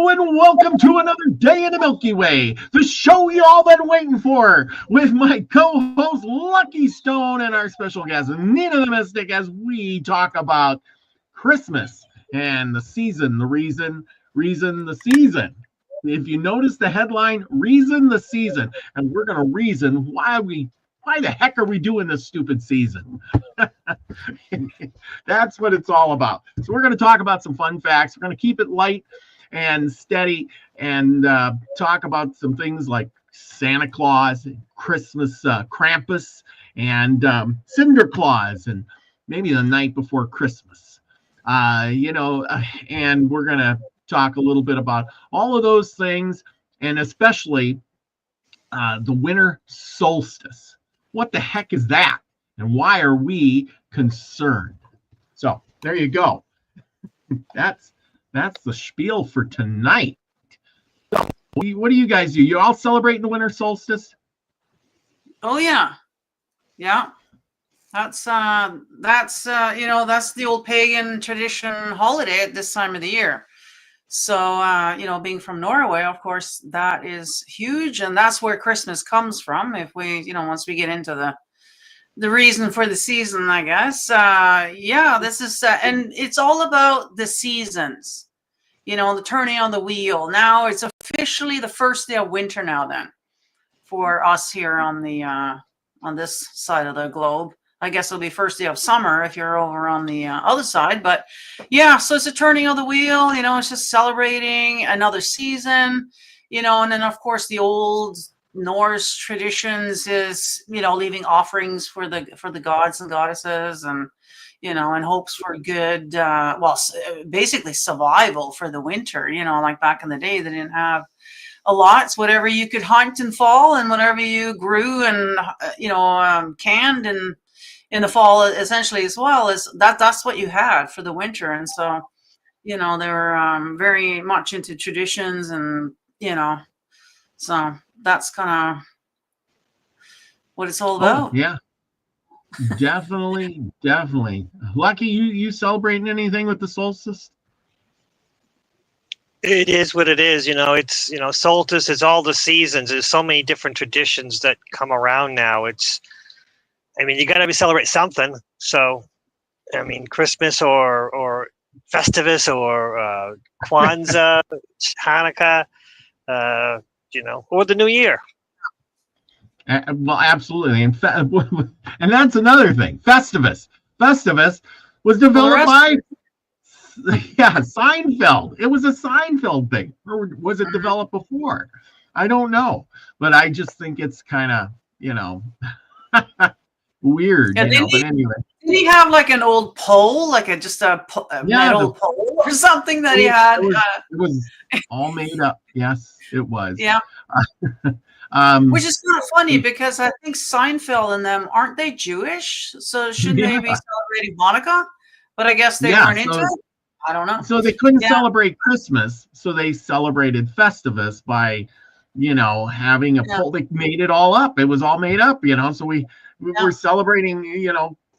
and welcome to another day in the Milky Way, the show you all been waiting for, with my co-host Lucky Stone and our special guest Nina the Mystic, as we talk about Christmas and the season, the reason the season. If you notice the headline, reason the season, and we're going to reason why the heck are we doing this stupid season? That's what it's all about. So we're going to talk about some fun facts. We're going to keep it light and steady and talk about some things like Santa Claus, Christmas, Krampus, and Cinder Claus, and maybe the night before Christmas. And we're going to talk a little bit about all of those things, and especially the winter solstice. What the heck is that? And why are we concerned? So there you go. That's the spiel for tonight. So, what do you guys do? You all celebrating the winter solstice? Oh yeah. That's the old pagan tradition holiday at this time of the year. So being from Norway, of course, that is huge, and that's where Christmas comes from. If we, once we get into the reason for the season, I guess. This is and it's all about the seasons. The turning on the wheel. Now it's officially the first day of winter now then for us here on the on this side of the globe. I guess it'll be first day of summer if you're over on the other side. But yeah, so it's a turning of the wheel, it's just celebrating another season, and then of course the old Norse traditions is, leaving offerings for the gods and goddesses, and and hopes for good, basically survival for the winter. Like back in the day, they didn't have a lot. It's whatever you could hunt in fall and whatever you grew and canned and in the fall essentially as well, is that's what you had for the winter. And so they were very much into traditions, and so that's kind of what it's all about. Yeah. Definitely. Lucky, you celebrating anything with the solstice? It is what it is. It's solstice is all the seasons. There's so many different traditions that come around now. You got to celebrate something. So Christmas or Festivus or Kwanzaa, Hanukkah, or the New Year. Well, absolutely, and that's another thing. Festivus was developed by Seinfeld. It was a Seinfeld thing, or was it developed before? I don't know, but I just think it's kind of weird. Yeah, but anyway, did he have like an old pole, like a metal pole or something that he had? It was all made up. Yes, it was. Yeah. Which is kind of funny because I think Seinfeld and them, aren't they Jewish? So shouldn't they be celebrating Hanukkah? But I guess they weren't into it. I don't know. So they couldn't celebrate Christmas, so they celebrated Festivus by, having a pole. They made it all up. It was all made up, So we're celebrating,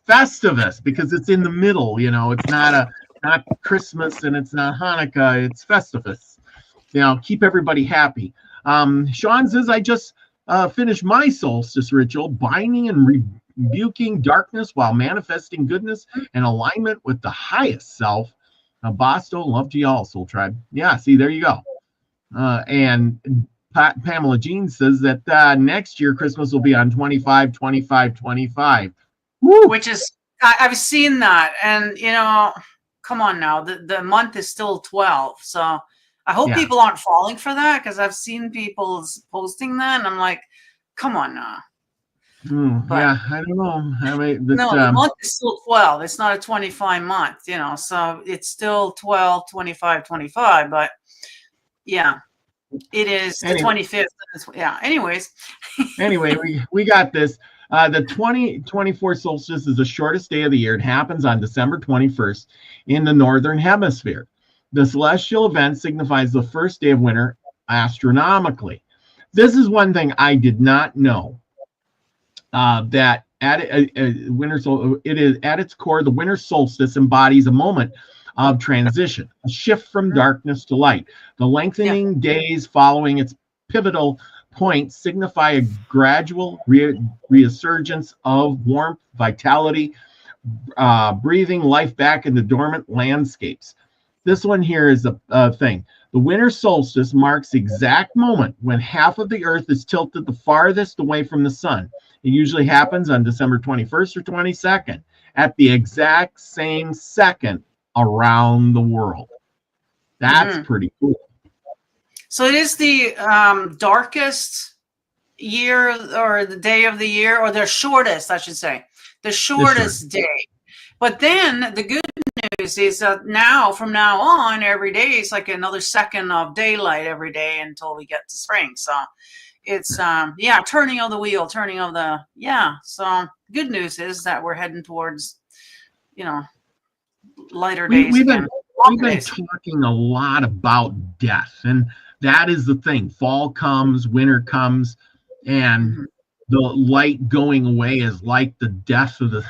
Festivus because it's in the middle. It's not Christmas and it's not Hanukkah. It's Festivus. Keep everybody happy. Sean says, I just finished my solstice ritual, binding and rebuking darkness while manifesting goodness and alignment with the highest self. Bosto, love to y'all, Soul Tribe. Yeah, see, there you go. And Pamela Jean says that next year Christmas will be on 25/25/25. Woo! Which is, I've seen that, and come on now, the month is still 12, so I hope people aren't falling for that, because I've seen people posting that, and I'm like, come on now. I don't know. The month is still 12. It's not a 25 month, so it's still 12, 25, 25. But yeah, it is the 25th. Anyways. Anyway, we got this. The 2024 solstice is the shortest day of the year. It happens on December 21st in the Northern Hemisphere. The celestial event signifies the first day of winter astronomically. This is one thing I did not know. That at it is at its core, the winter solstice embodies a moment of transition, a shift from darkness to light. The lengthening days following its pivotal point signify a gradual resurgence of warmth, vitality, breathing life back into dormant landscapes. This one here is a thing. The winter solstice marks the exact moment when half of the earth is tilted the farthest away from the sun. It usually happens on December 21st or 22nd, at the exact same second around the world. That's pretty cool. So it is the darkest year, or the day of the year, or the shortest, I should say, the shortest day. But then the good news is that from now on, every day is like another second of daylight every day until we get to spring. So it's turning of the wheel, turning of the so good news is that we're heading towards lighter days. We've been talking a lot about death, and that is the thing. Fall comes, winter comes, and the light going away is like the death of the,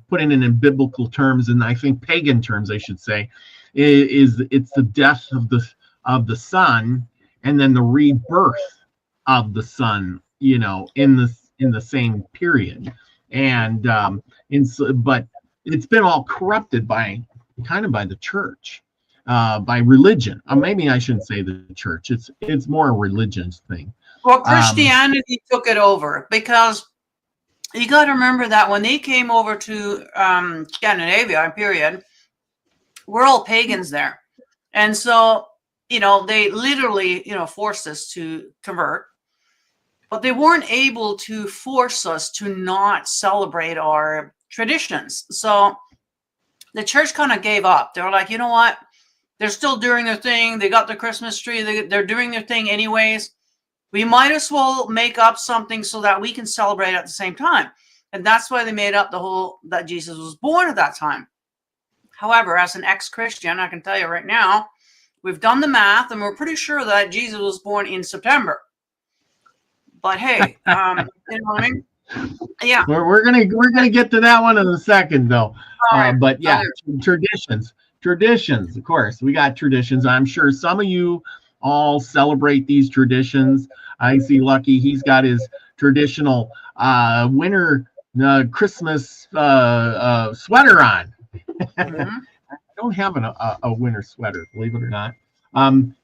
putting it in biblical terms, and I think pagan terms, I should say, it's the death of the sun, and then the rebirth of the sun, in the same period. And but it's been all corrupted by the church, by religion. Maybe I shouldn't say the church. It's more a religion thing. Well, Christianity took it over, because you got to remember that when they came over to Scandinavia, period, we're all pagans there. And so, they literally, forced us to convert, but they weren't able to force us to not celebrate our traditions. So the church kind of gave up. They were like, you know what? They're still doing their thing. They got the Christmas tree. They're doing their thing anyways. We might as well make up something so that we can celebrate at the same time. And that's why they made up the whole that Jesus was born at that time. However, as an ex-Christian, I can tell you right now, we've done the math and we're pretty sure that Jesus was born in September. But hey, you know what I mean? Yeah. We're gonna get to that one in a second, though. But yeah, traditions. Of course, we got traditions. I'm sure some of you all celebrate these traditions. I see Lucky, he's got his traditional winter Christmas sweater on. I don't have a winter sweater, believe it or not.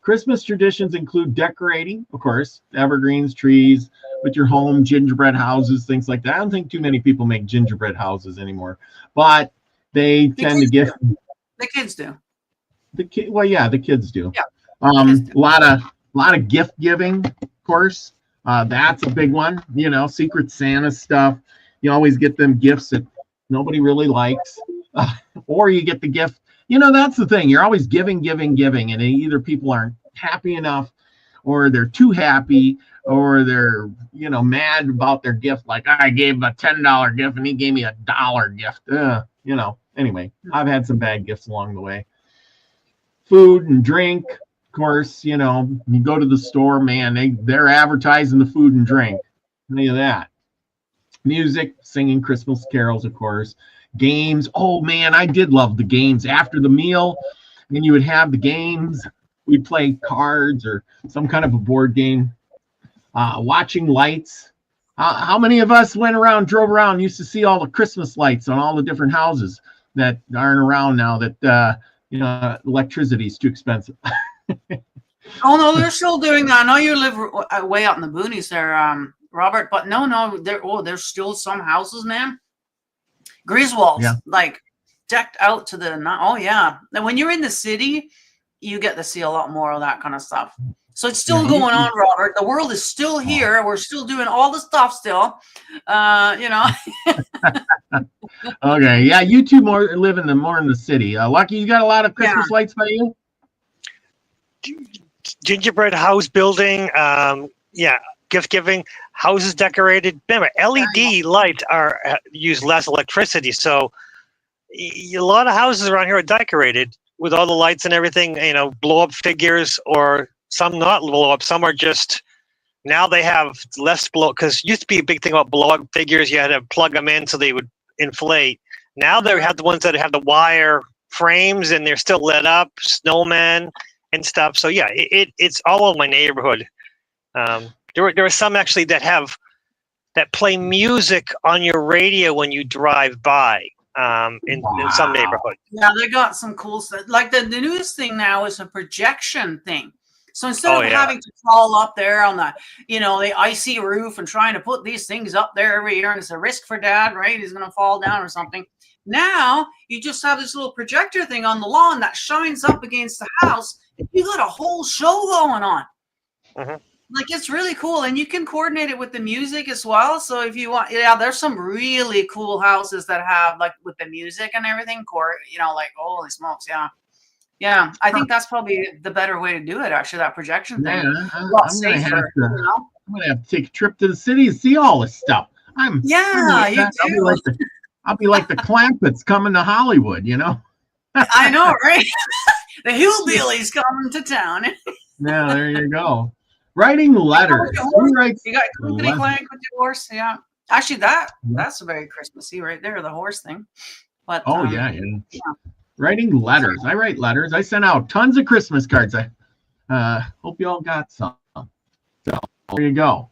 Christmas traditions include decorating, of course, evergreens, trees, with your home, gingerbread houses, things like that. I don't think too many people make gingerbread houses anymore, but they tend to gift. The kids do. The kids do. Yeah. A lot of gift giving, of course. That's a big one. Secret Santa stuff. You always get them gifts that nobody really likes, or you get the gift. That's the thing. You're always giving, and either people aren't happy enough, or they're too happy, or they're mad about their gift. Like, I gave him a $10 gift and he gave me a $1 gift. Anyway, I've had some bad gifts along the way. Food and drink. Of course, you go to the store, man, they're advertising the food and drink. Any of that. Music, singing Christmas carols, of course. Games. Oh man, I did love the games after the meal. And you would have the games. We'd play cards or some kind of a board game. Watching lights. How many of us drove around, used to see all the Christmas lights on all the different houses that aren't around now that, electricity is too expensive. Oh no, they're still doing that. I know you live way out in the boonies there, Robert, but no, there's still some houses, man. Griswolds, like decked out to the. Oh yeah, and when you're in the city, you get to see a lot more of that kind of stuff. So it's still going on, Robert. The world is still here. We're still doing all the stuff still. Okay, yeah, you two live more in the city. Lucky, you got a lot of Christmas lights by you? Gingerbread house building, gift giving, houses decorated. Remember, LED lights use less electricity, so a lot of houses around here are decorated with all the lights and everything. Blow up figures, or some not blow up. Some are just now they have less blow, because used to be a big thing about blow up figures. You had to plug them in so they would inflate. Now they have the ones that have the wire frames and they're still lit up, snowmen and stuff. So yeah, it's all over my neighborhood. There are some actually that play music on your radio when you drive by. In some neighborhoods. Yeah, they got some cool stuff. Like the newest thing now is a projection thing. So instead of having to crawl up there on the, the icy roof and trying to put these things up there every year, and it's a risk for dad, right? He's going to fall down or something. Now you just have this little projector thing on the lawn that shines up against the house. And you got a whole show going on. Mm-hmm. Like, it's really cool, and you can coordinate it with the music as well. So if you want, there's some really cool houses that have, like, with the music and everything, like, holy smokes, yeah. I think that's probably the better way to do it. Actually, that projection thing. Yeah, I'm gonna have to take a trip to the city to see all this stuff. You do. I'll be like the Clampets coming to Hollywood, I know, right? The hillbillies coming to town. Yeah, there you go. Writing letters. You got company clank with your horse, yeah. Actually, that's very Christmassy right there, the horse thing. But yeah. Writing letters. I write letters. I sent out tons of Christmas cards. I hope you all got some. So there you go.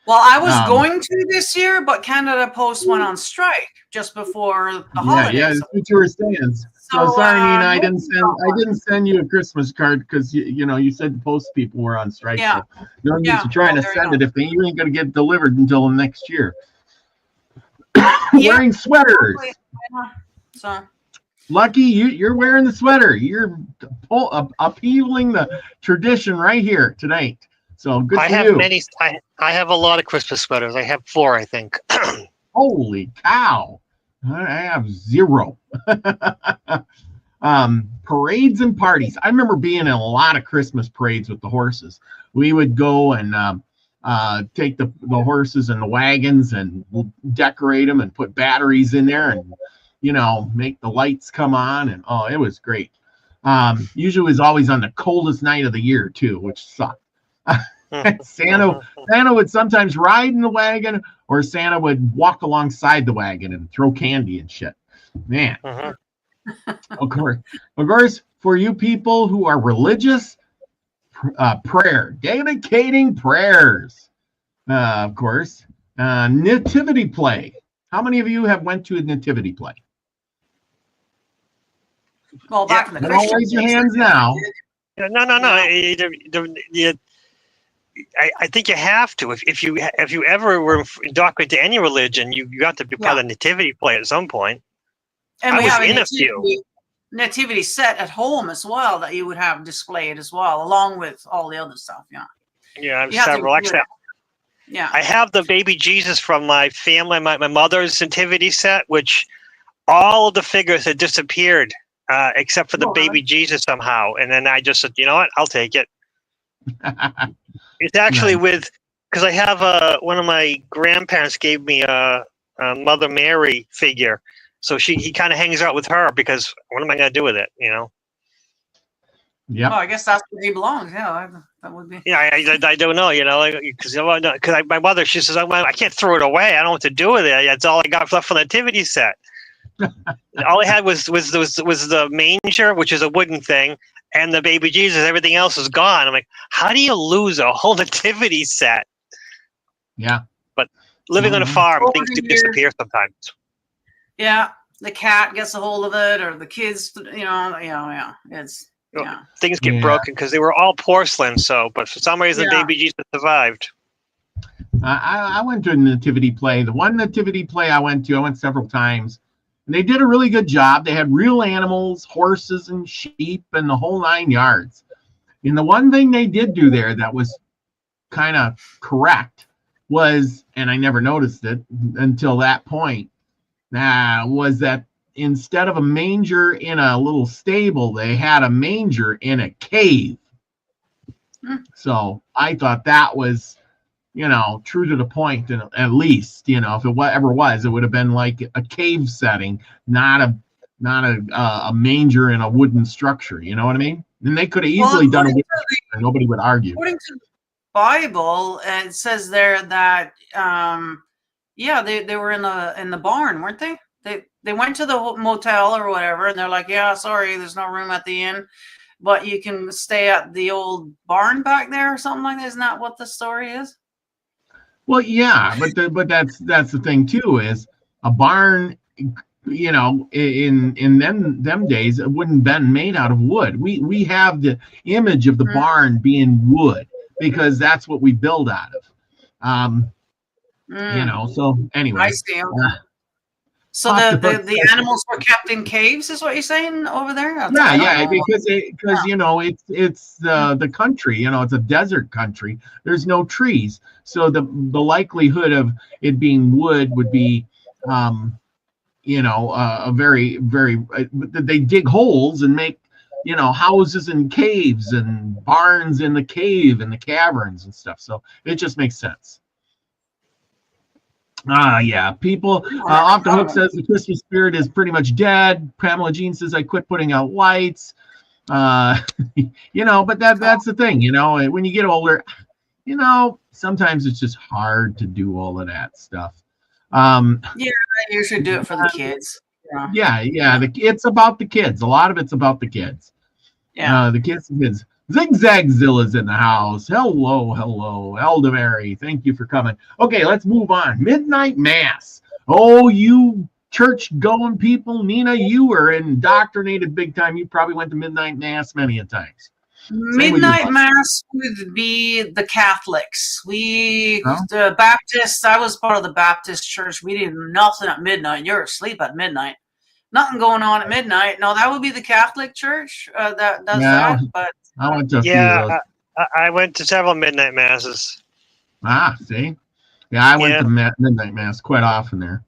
Well, I was going to this year, but Canada Post went on strike just before the holidays. Yeah, that's what you were saying. So sorry, Nina, I didn't send you a Christmas card because you said the post people were on strike. Yeah. So no need to trying to send it if you ain't gonna get delivered until next year. Wearing sweaters. So Lucky, you're wearing the sweater. You're upheaving the tradition right here tonight. So good for you. I have a lot of Christmas sweaters. I have 4, I think. Holy cow! I have 0. Parades and parties. I remember being in a lot of Christmas parades with the horses. We would go and take the horses and the wagons and decorate them and put batteries in there and make the lights come on, and it was great. Usually it was always on the coldest night of the year too, which sucked. Santa would sometimes ride in the wagon, or Santa would walk alongside the wagon and throw candy and shit. Man. Of course, for you people who are religious, prayer, dedicating prayers. Of course, nativity play. How many of you have went to a nativity play? Well, back in the don't raise your hands now. No. I think you have to. If you ever were indoctrinated to any religion, you got to be part of the nativity play at some point. And we have a few nativity set at home as well that you would have displayed as well, along with all the other stuff. Yeah, I'm several. Yeah, I have the baby Jesus from my family, my mother's nativity set, which all of the figures had disappeared except for the baby Jesus somehow. And then I just said, you know what, I'll take it. It's actually because I have one of my grandparents gave me a Mother Mary figure. So he kind of hangs out with her because what am I going to do with it, Yeah. Well, I guess that's where he belongs. Yeah, that would be. Yeah, I don't know, because my mother, she says, I can't throw it away. I don't know what to do with it. That's all I got left from the nativity set. All I had was the manger, which is a wooden thing, and the baby Jesus. Everything else is gone. I'm like, how do you lose a whole nativity set? Yeah. But living on a farm, things do disappear sometimes. Yeah, the cat gets a hold of it, or the kids. It's. Yeah. Things get broken because they were all porcelain. But for some reason, baby Jesus survived. I went to a nativity play. The one nativity play I went several times, and they did a really good job. They had real animals, horses and sheep, and the whole 9 yards. And the one thing they did do there that was kind of correct was, and I never noticed it until that point, was that instead of a manger in a little stable, they had a manger in a cave. So I thought that was, true to the point, and at least, if it ever was, it would have been like a cave setting, not a manger in a wooden structure. You know what I mean? And they could have easily done it, and nobody would argue. According to the Bible, it says there that they were in the barn, weren't they? they went to the motel or whatever, and they're like, yeah, sorry, there's no room at the inn, but you can stay at the old barn back there or something like that. Isn't that what the story is? Well, yeah, but that's the thing too, is a barn, in them days, it wouldn't been made out of wood. We have the image of the barn being wood because that's what we build out of. So anyway. I see. So the animals were kept in caves, is what you're saying over there? Yeah, because it's the country, it's a desert country. There's no trees, so the likelihood of it being wood would be, a very, very. They dig holes and make, houses in caves and barns in the cave and the caverns and stuff. So it just makes sense. Yeah. People, Off the Hook says the Christmas spirit is pretty much dead. Pamela Jean says I quit putting out lights. But that's the thing, when you get older, sometimes it's just hard to do all of that stuff. You should do it for the kids. Yeah. It's about the kids. A lot of it's about the kids. Yeah. The kids. Zigzagzilla's in the house. Hello, Elderberry. Thank you for coming. Okay, let's move on. Midnight Mass. Oh, you church-going people, Nina, you were indoctrinated big time. You probably went to Midnight Mass many a times. Midnight Mass would be the Catholics. The Baptists, I was part of the Baptist church. We did nothing at midnight. You're asleep at midnight. Nothing going on at midnight. No, that would be the Catholic church that does that. But I went to a few of those. I went to several midnight masses. See? Yeah, I went to midnight mass quite often there.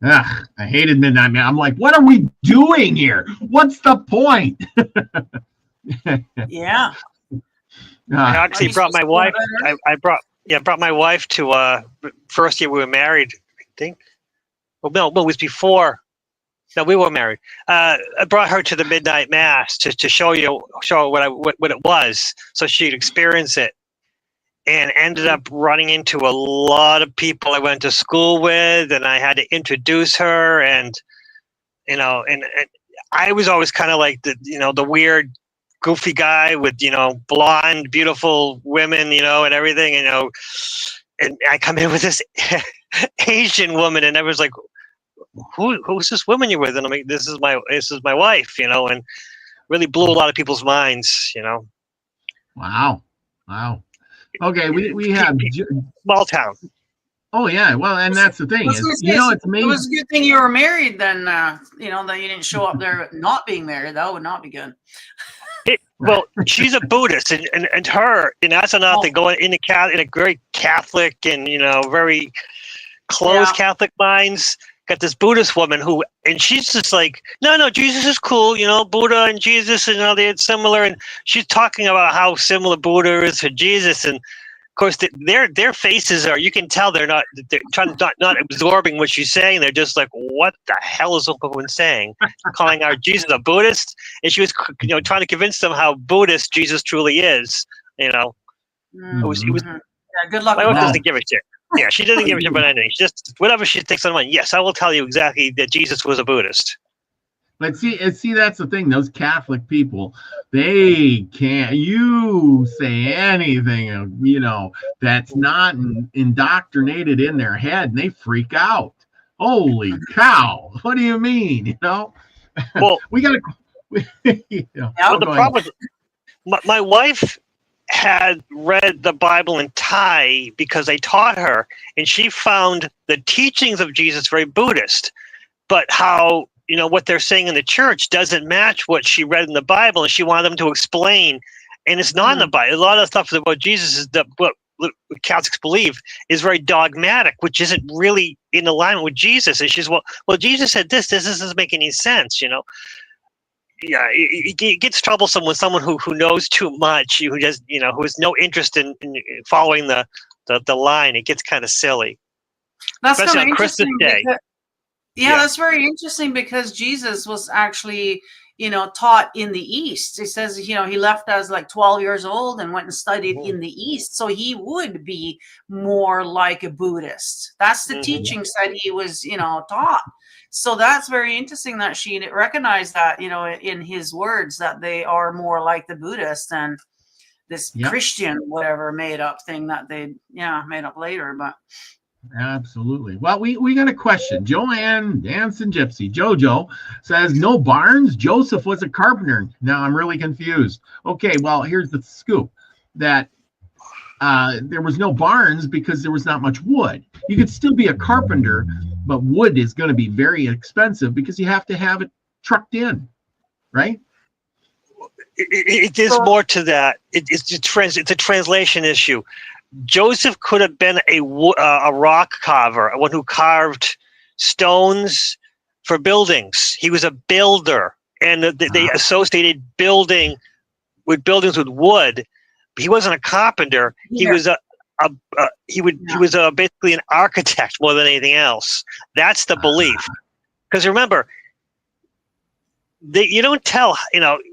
I hated midnight mass. I'm like, what are we doing here? What's the point? Yeah. I actually brought my wife. I brought my wife to first year we were married, I think. Well, no, it was before. No, we were married. I brought her to the midnight mass to show her what it was, so she'd experience it, and ended up running into a lot of people I went to school with, and I had to introduce her, and I was always kind of like the weird, goofy guy with blonde, beautiful women, and everything, and I come in with this Asian woman, and everyone's like, who's this woman you're with? And I'm like, this is my wife, and really blew a lot of people's minds, Wow. Okay, we have small town. Oh yeah, well, and that's the thing is, it's amazing. It was a good thing you were married then, that you didn't show up there not being married. That would not be good. Well, she's a Buddhist, and her, that's another going in a very Catholic and very closed Catholic minds. Got this Buddhist woman and she's just like, no, Jesus is cool, Buddha and Jesus, they're similar, and she's talking about how similar Buddha is to Jesus, and of course their faces are, you can tell they're trying not absorbing what she's saying. They're just like, what the hell is this woman saying? Calling our Jesus a Buddhist, and she was trying to convince them how Buddhist Jesus truly is. It was. Good luck. My wife doesn't give a shit. Yeah, she doesn't give a shit about anything. She just, whatever she thinks on mind. Yes, I will tell you exactly that Jesus was a Buddhist. But see, that's the thing. Those Catholic people, they can't. You say anything, that's not indoctrinated in their head, and they freak out. Holy cow! What do you mean? Well, we gotta. Well, the problem is, my wife had read the Bible in Thai because I taught her, and she found the teachings of Jesus very Buddhist, but how what they're saying in the church doesn't match what she read in the Bible, and she wanted them to explain, and it's not in the Bible. A lot of stuff about Jesus is what Catholics believe is very dogmatic, which isn't really in alignment with Jesus. And she's well, Jesus said this doesn't make any sense, Yeah, it gets troublesome with someone who knows too much, who has no interest in following the line. It gets kind of silly. That's especially on Christmas Day. That's very interesting because Jesus was actually taught in the East. It says, he left as like 12 years old and went and studied in the East. So he would be more like a Buddhist. That's the teachings that he was, taught. So that's very interesting that she recognized that, in his words, that they are more like the Buddhist than this Christian, whatever made up thing that they, made up later. But absolutely. Well, we got a question. Joanne Dancing Gypsy Jojo says, no barns. Joseph was a carpenter. Now I'm really confused. Okay, well, here's the scoop. That there was no barns because there was not much wood. You could still be a carpenter, but wood is going to be very expensive because you have to have it trucked in, right? It is more to that. It's a translation issue. Joseph could have been a rock carver, one who carved stones for buildings. He was a builder, and they associated buildings with wood. He wasn't a carpenter. He was he was basically an architect more than anything else. That's the belief. Because remember, you don't tell.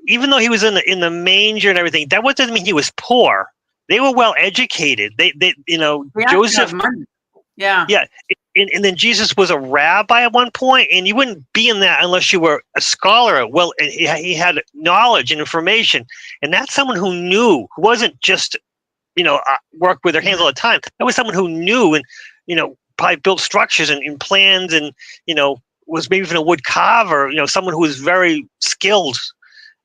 Even though he was in the manger and everything, that doesn't mean he was poor. They were well educated. Joseph. Yeah. And then Jesus was a rabbi at one point, and you wouldn't be in that unless you were a scholar. Well, and he had knowledge and information, and that's someone who knew, who wasn't just, worked with their hands all the time. That was someone who knew and, probably built structures and plans and, was maybe even a wood carver, someone who was very skilled.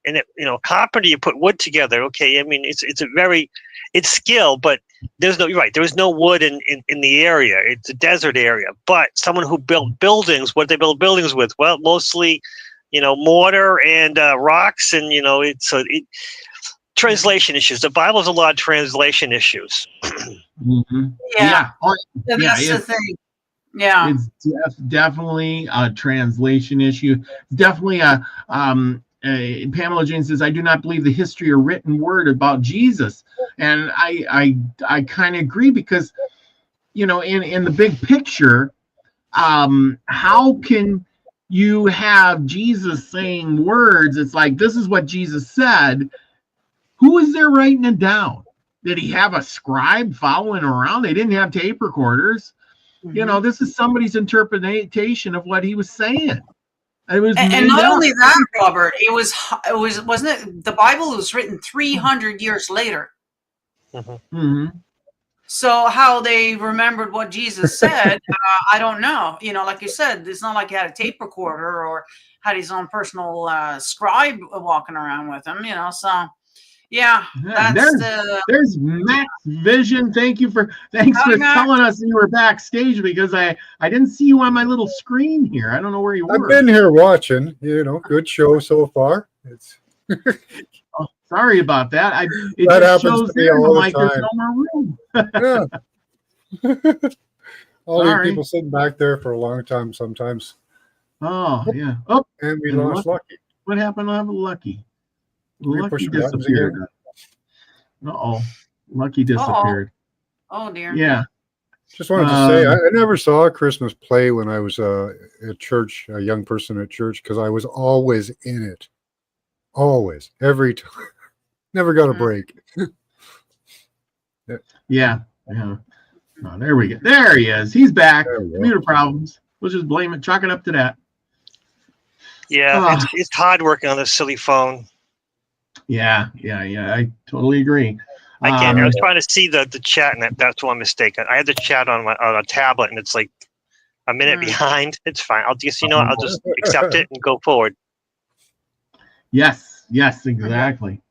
And, carpenter, you put wood together. Okay. I mean, it's skill, but you're right. There was no wood in the area. It's a desert area, but someone who built buildings, what they build buildings with? Well, mostly, mortar and rocks. And, translation issues. The Bible has a lot of translation issues. Yeah. That's the thing. Yeah. It's definitely a translation issue. It's definitely Pamela Jane says, I do not believe the history or written word about Jesus. And I kind of agree because, in the big picture, how can you have Jesus saying words? It's like, this is what Jesus said. Who is there writing it down? Did he have a scribe following around? They didn't have tape recorders. This is somebody's interpretation of what he was saying. It was and not only that, Robert, it was wasn't it, the Bible was written 300 years later. So how they remembered what Jesus said, I don't know. Like you said, it's not like he had a tape recorder or had his own personal scribe walking around with him. So there's Max Vision. Thanks for telling us you were backstage because I didn't see you on my little screen here. I don't know where you were. I've been here watching. Good show so far. It's sorry about that. That happens to me all the time. There's no more room. All these people sitting back there for a long time sometimes. Oh yeah. Oh, and we lost Lucky. What happened to Lucky? Lucky disappeared. Lucky disappeared. Oh dear. Yeah. Just wanted to say, I never saw a Christmas play when I was at church, a young person at church, because I was always in it. Always. Every time. Never got a break. Yeah. Oh, there we go. There he is. He's back. Computer problems. We'll just blame it. Chalk it up to that. Yeah. It's hard working on this silly phone. Yeah. I totally agree. I can't. I was trying to see the chat, and that's one mistake. I had the chat on a tablet, and it's like a minute behind. It's fine. I'll just accept it and go forward. Yes, exactly.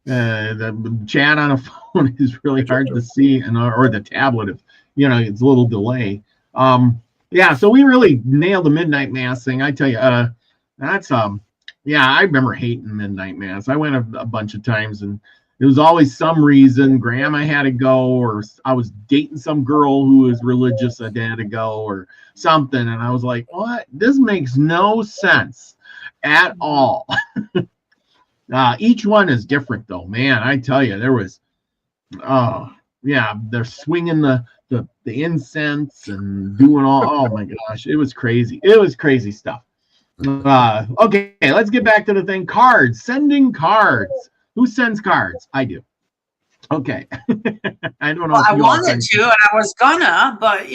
The chat on a phone is really hard to see, or the tablet, it's a little delay. So we really nailed the midnight mass thing. I tell you, that's I remember hating midnight mass. I went a bunch of times, and there was always some reason. Grandma had to go, or I was dating some girl who was religious. I had to go, or something. And I was like, what? This makes no sense at all. Each one is different, though. Man, I tell you, there was, they're swinging the incense and doing all. Oh my gosh, it was crazy. It was crazy stuff. Okay, let's get back to the thing. Cards, sending cards. Who sends cards? I do. Okay. I don't know. Well, if I you all wanted send- to, and I was gonna, but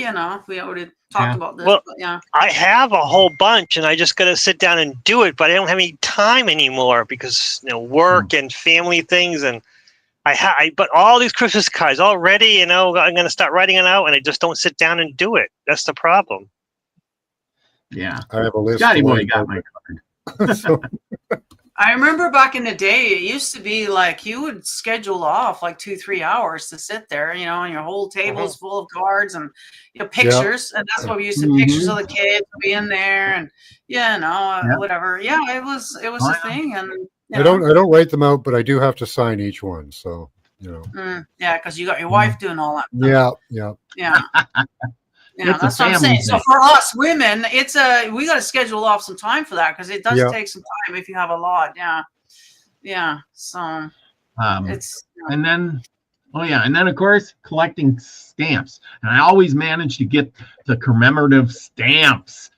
we already talked about this. Well, but yeah. I have a whole bunch, and I just got to sit down and do it. But I don't have any time anymore because work and family things, and but all these Christmas cards already. I'm going to start writing it out, and I just don't sit down and do it. That's the problem. Yeah. I have a list. Scotty of Boy ones got my card. so, I remember back in the day, it used to be like you would schedule off like 2-3 hours to sit there, and your whole table is full of cards and pictures, and that's what we used to pictures of the kids being there, and whatever. Yeah, it was a thing, and I don't write them out, but I do have to sign each one. So because you got your wife doing all that. Yeah. Yeah, It's that's a what I'm saying. family So thing. for us women, we got to schedule off some time for that because it does Yeah. take some time if you have a lot. Yeah. So it's And then, and then of course collecting stamps. And I always manage to get the commemorative stamps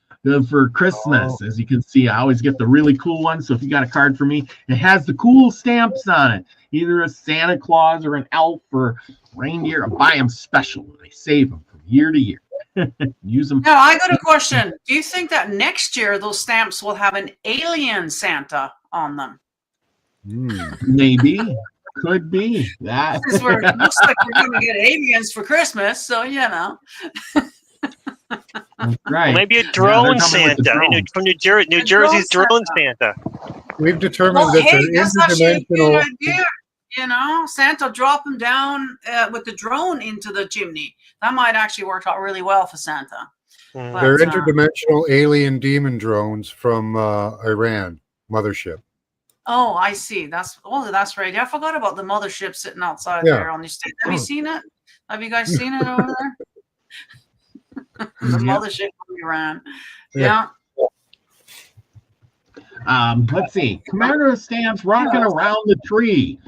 for Christmas. As you can see, I always get the really cool ones. So if you got a card for me, it has the cool stamps on it, either a Santa Claus or an elf or reindeer. I buy them special and I save them from year to year. Use them. Now I got a question. Do you think that next year those stamps will have an alien Santa on them? Maybe. Could be that. Because it looks like we're going to get aliens for Christmas, so That's right. Well, maybe a drone they're coming with the Santa drone. from New Jersey's drone Santa. We've determined Well, that hey, they're that's actually a good interdimensional. idea. Santa drop them down with the drone into the chimney. That might actually work out really well for Santa. They're interdimensional alien demon drones from Iran mothership. Oh, I see. That's right. I forgot about the mothership sitting outside Yeah. there on the stage. Have you seen it? Have you guys seen it over there? The mothership from Iran. Yeah. Let's see. Commemorative stamps rocking around the tree.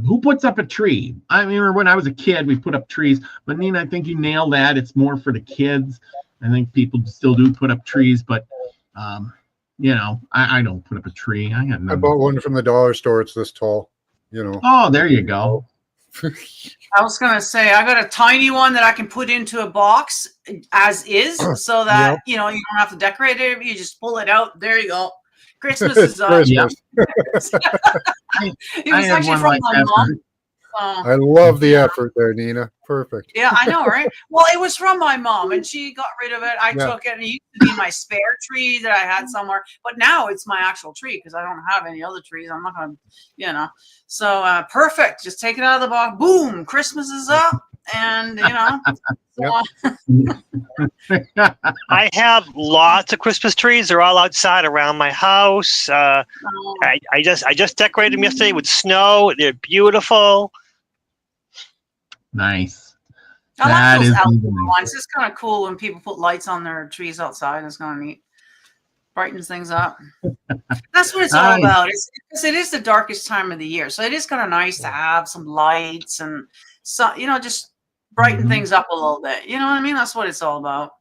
Who puts up a tree? I remember when I was a kid, we put up trees. But Nina, I think you nailed that. It's more for the kids. I think people still do put up trees, but I don't put up a tree. I bought one from the dollar store. It's this tall. Oh, there you go. I was gonna say I got a tiny one that I can put into a box as is, so that you don't have to decorate it. You just pull it out. There you go. Christmas is up. Christmas. It was actually from my mom. I love the effort there, Nina. Perfect. Yeah, I know, right? Well, it was from my mom, and she got rid of it. I took it, and it used to be my spare tree that I had somewhere, but now it's my actual tree because I don't have any other trees. I'm not gonna, So perfect. Just take it out of the box. Boom! Christmas is up, and I have lots of Christmas trees. They're all outside around my house. I just decorated them yesterday with snow. They're beautiful. Nice. I like those outdoor ones. It's kind of cool when people put lights on their trees outside. It's kind of neat. Brightens things up. That's what it's all about. It is the darkest time of the year, so it is kind of nice to have some lights and just brighten things up a little bit. You know what I mean? That's what it's all about.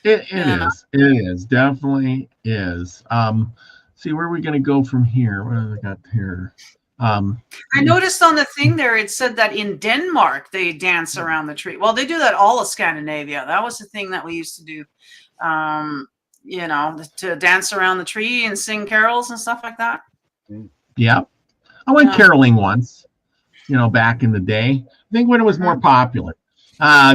It is. Definitely is. See, where are we going to go from here? What have we got here? I noticed on the thing there, it said that in Denmark, they dance around the tree. Well, they do that all of Scandinavia. That was the thing that we used to do, to dance around the tree and sing carols and stuff like that. Yeah. I went caroling once, back in the day. I think when it was more popular.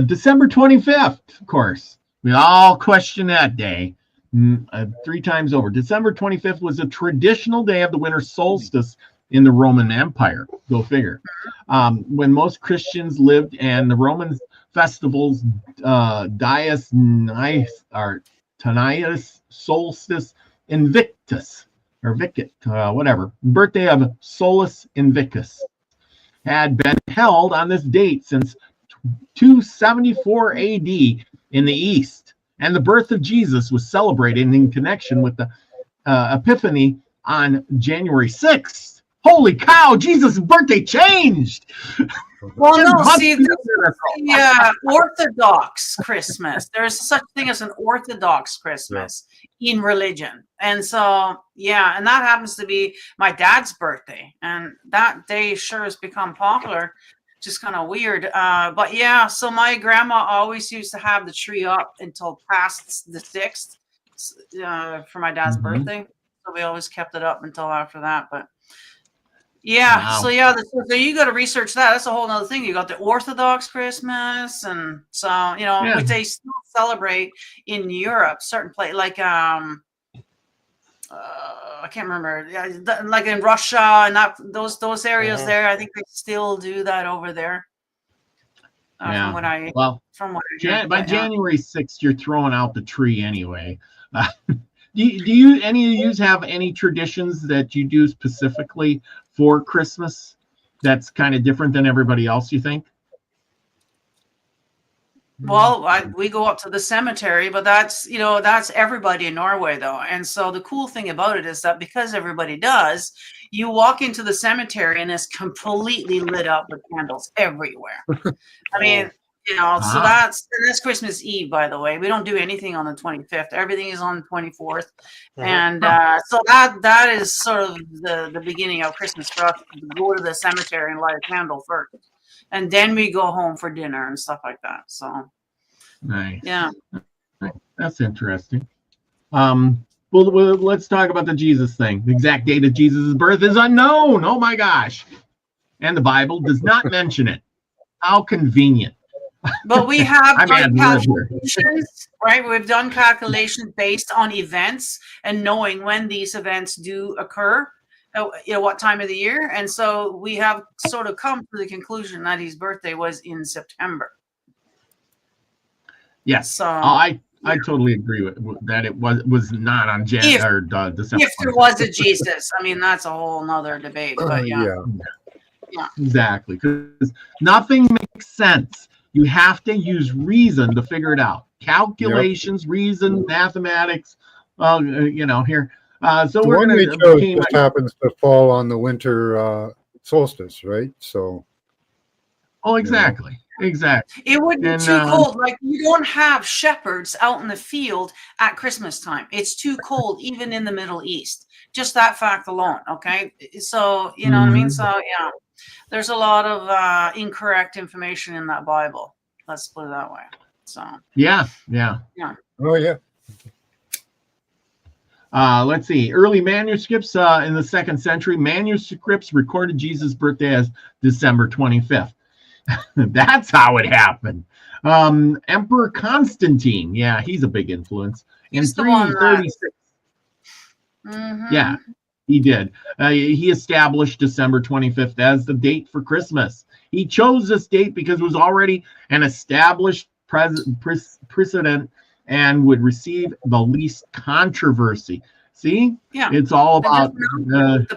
December 25th, of course. We all question that day 3 times over. December 25th was a traditional day of the winter solstice in the Roman Empire. Go figure. When most Christians lived, and the Roman festivals, Dies Tanius Solstice Invictus, or Vicit, whatever, birthday of Solus Invictus, had been held on this date since 274 AD in the East, and the birth of Jesus was celebrated in connection with the Epiphany on January 6th. Holy cow, Jesus' birthday changed! Well, no, Must see, be the Orthodox Christmas. There's such thing as an Orthodox Christmas in religion. And so, yeah, and that happens to be my dad's birthday. And that day sure has become popular. Just kind of weird. But yeah, so my grandma always used to have the tree up until past the 6th for my dad's birthday. So we always kept it up until after that. But yeah, Wow. so yeah, so you got to research that. That's a whole other thing. You got the Orthodox Christmas, and so which they still celebrate in Europe, certain place like I can't remember, like in Russia and those areas there. I think they still do that over there. From what I hear, by January 6th, you're throwing out the tree anyway. Do you any of you have any traditions that you do specifically for Christmas that's kind of different than everybody else, you think? Well, we go up to the cemetery, but that's everybody in Norway though. And so the cool thing about it is that because everybody does, you walk into the cemetery and it's completely lit up with candles everywhere. I mean, so that's Christmas Eve, by the way. We don't do anything on the 25th. Everything is on the 24th. And so that is sort of the beginning of Christmas for us, to go to the cemetery and light a candle first. And then we go home for dinner and stuff like that. So nice. Yeah. That's interesting. Well, let's talk about the Jesus thing. The exact date of Jesus' birth is unknown. Oh my gosh. And the Bible does not mention it. How convenient. But we have done calculations, right? We've done calculations based on events and knowing when these events do occur, what time of the year. And so we have sort of come to the conclusion that his birthday was in September. Yes. So I totally agree with that. It was not on December. If there was a Jesus, I mean, that's a whole nother debate. But yeah, exactly. Because nothing makes sense. You have to use reason to figure it out. Calculations, reason, mathematics. Here. So the one we chose just happens to fall on the winter solstice, right? So. Oh, exactly. Exactly. It would be too cold. Like, you don't have shepherds out in the field at Christmas time. It's too cold, even in the Middle East. Just that fact alone. Okay. So, you know what I mean? So, yeah, there's a lot of incorrect information in that Bible. Let's put it that way. So, yeah. Oh, yeah. Let's see. Early manuscripts in the 2nd century, manuscripts recorded Jesus' birthday as December 25th. That's how it happened. Emperor Constantine, he's a big influence. In 336, he did. He established December 25th as the date for Christmas. He chose this date because it was already an established precedent and would receive the least controversy. See? Yeah. It's all about the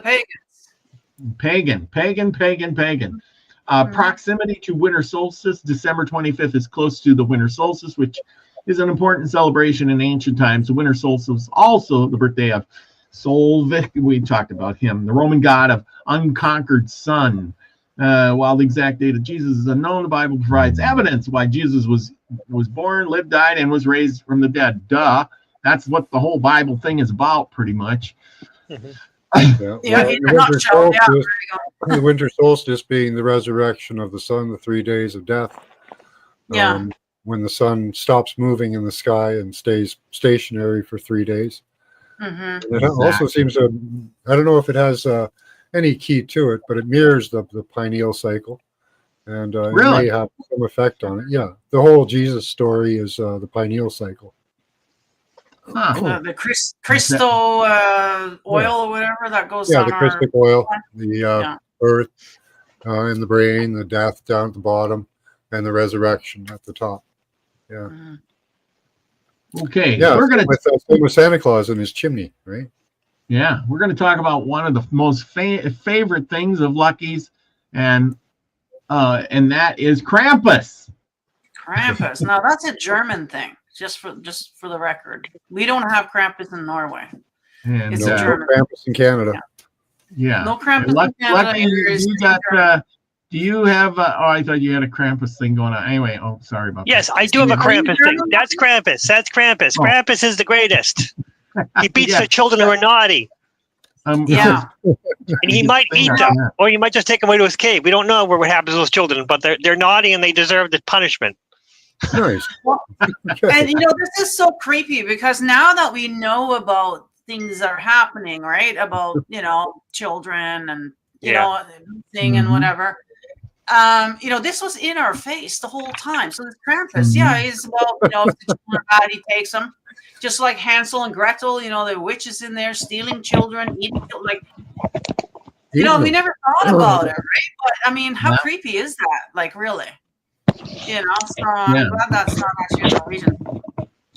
pagans. Pagan. Proximity to winter solstice, December 25th is close to the winter solstice, which is an important celebration in ancient times. The winter solstice was also the birthday of Solvic. We talked about him, the Roman god of unconquered sun. While the exact date of Jesus is unknown, the Bible provides evidence why Jesus was born, lived, died, and was raised from the dead. Duh. That's what the whole Bible thing is about, pretty much. The winter solstice being the resurrection of the sun, the 3 days of death. When the sun stops moving in the sky and stays stationary for 3 days. It also seems to, I don't know if it has any key to it, but it mirrors the pineal cycle. And it may have some effect on it. Yeah, the whole Jesus story is the pineal cycle. The crystal oil or whatever that goes on. Yeah, the crystal oil, the birth in the brain, the death down at the bottom, and the resurrection at the top. Yeah. Okay. Yeah, we're gonna with Santa Claus in his chimney, right? Yeah, we're going to talk about one of the most favorite things of Lucky's, and that is Krampus. Krampus. Now that's a German thing. Just for the record, we don't have Krampus in Norway. And it's a German Krampus in Canada. Yeah. No Krampus in Canada. Lucky, do Do you have? Oh, I thought you had a Krampus thing going on. Anyway, oh, sorry about Yes, that. I do have a Krampus thing. That's Krampus. That's Krampus. Oh. Krampus is the greatest. He beats Yeah. the children who are naughty, Yeah. and he might eat them, or he might just take them away to his cave. We don't know what happens to those children, but they're naughty and they deserve the punishment. Nice. And this is so creepy because now that we know about things that are happening, right? About children and thing and whatever. This was in our face the whole time. So this Krampus, he's if the children are bad, he takes them. Just like Hansel and Gretel, the witches in there stealing children, eating like we never thought about it, right? But I mean, how creepy is that? Like really? So I'm glad that's not actually a Norwegian.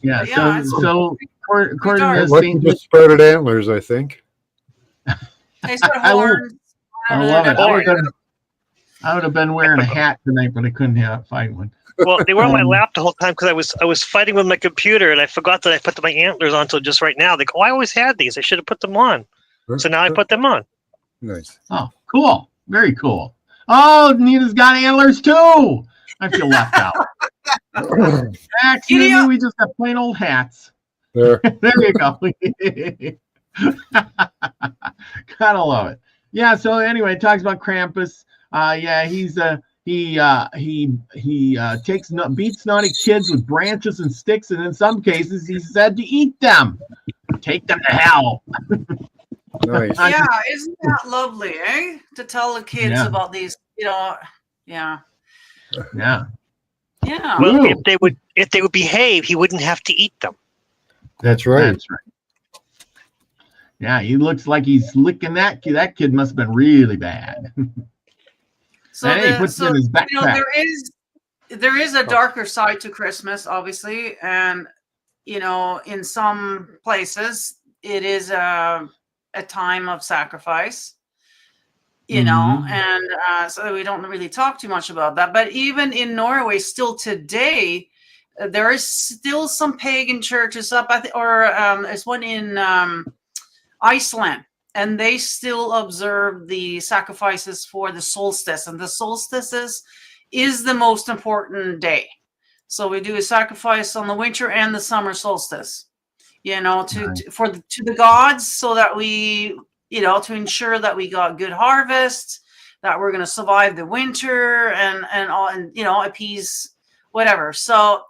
Yeah. Yeah, So according to Like Saint just sprouted antlers, I think. He's got I horns. I love it. Horn. I would have been wearing a hat tonight, but I couldn't find one. Well, they were on my lap the whole time because I was fighting with my computer, and I forgot that I put my antlers on until just right now. They go, I always had these. I should have put them on. So now I put them on. Nice. Oh, cool. Very cool. Oh, Nina's got antlers too. I feel left out. Actually, we just have plain old hats. There. There you go. Gotta love it. Yeah. So anyway, it talks about Krampus. He beats naughty kids with branches and sticks, and in some cases, he's said to eat them. Take them to hell. Nice. Yeah, isn't that lovely, eh? To tell the kids about these, Yeah. Yeah. Yeah. Well, if they would behave, he wouldn't have to eat them. That's right. That's right. Yeah, he looks like he's licking that kid. That kid must have been really bad. So, he puts it in his backpack. there is a darker side to Christmas, obviously, and in some places it is a time of sacrifice. And so we don't really talk too much about that. But even in Norway, still today, there is still some pagan churches up, there's one in Iceland, and they still observe the sacrifices for the solstice, and the solstice is the most important day. So we do a sacrifice on the winter and the summer solstice, to the gods, so that we, to ensure that we got good harvest, that we're going to survive the winter and appease whatever. So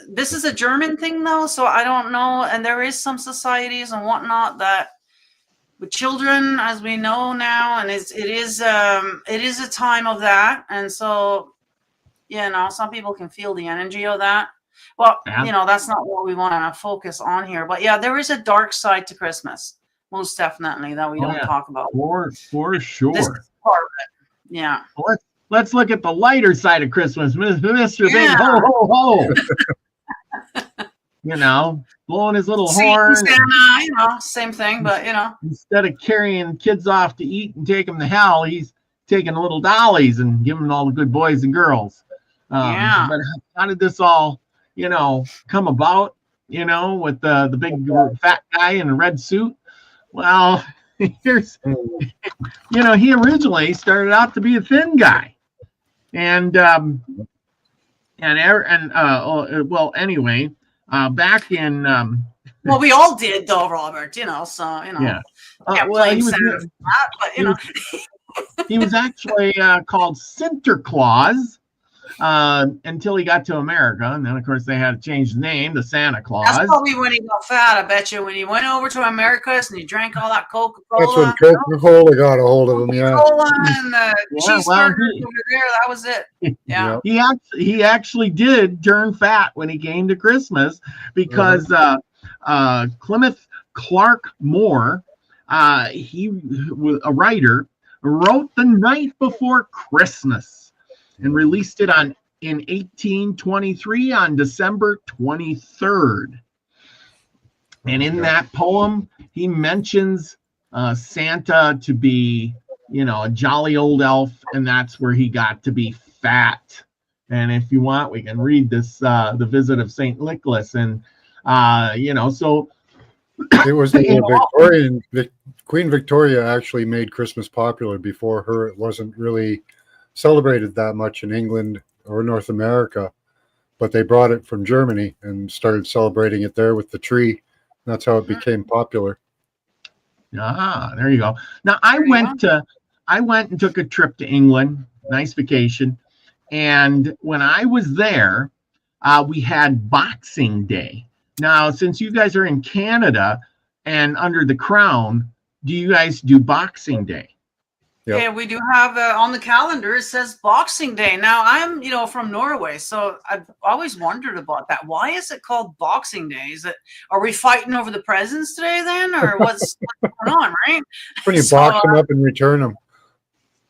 this is a German thing though, so I don't know. And there is some societies and whatnot that with children, as we know now, and it is a time of that. And so, some people can feel the energy of that. Well, that's not what we want to focus on here. But yeah, there is a dark side to Christmas, most definitely, that we don't talk about. For sure. This is part of it. Yeah. Well, let's look at the lighter side of Christmas, Mr. Big Ho Ho Ho. Blowing his little horn. Santa, same thing, but instead of carrying kids off to eat and take them to hell, he's taking little dollies and giving them all the good boys and girls. But how did this all, come about? With the big fat guy in a red suit. Well, here's, he originally started out to be a thin guy, and anyway, back in well, we all did though, Robert. He was he was actually called Sinterklaas until he got to America, and then of course they had to change the name to Santa Claus. That's probably when he got fat. I bet you when he went over to Americas and he drank all that Coca-Cola. That's when Coca-Cola got a hold of him. Yeah. Coca-Cola and the cheeseburgers over there. That was it. Yeah. He actually did turn fat when he came to Christmas because Clement Clark Moore, he was a writer, wrote The Night Before Christmas and released it in 1823 on December 23rd. And in that poem, he mentions Santa to be, a jolly old elf, and that's where he got to be fat. And if you want, we can read this, The Visit of St. Nicholas. And, so... It was the Queen Victoria actually made Christmas popular. Before her, it wasn't really celebrated that much in England or North America, but they brought it from Germany and started celebrating it there with the tree. That's how it became popular. Ah, there you go. Now I went and took a trip to England, nice vacation. And when I was there, we had Boxing Day. Now, since you guys are in Canada and under the Crown, do you guys do Boxing Day? Yep. Yeah, we do have on the calendar, it says Boxing Day. Now, I'm, from Norway, so I've always wondered about that. Why is it called Boxing Day? Are we fighting over the presents today then? Or what's going on, right? When you box them up and return them.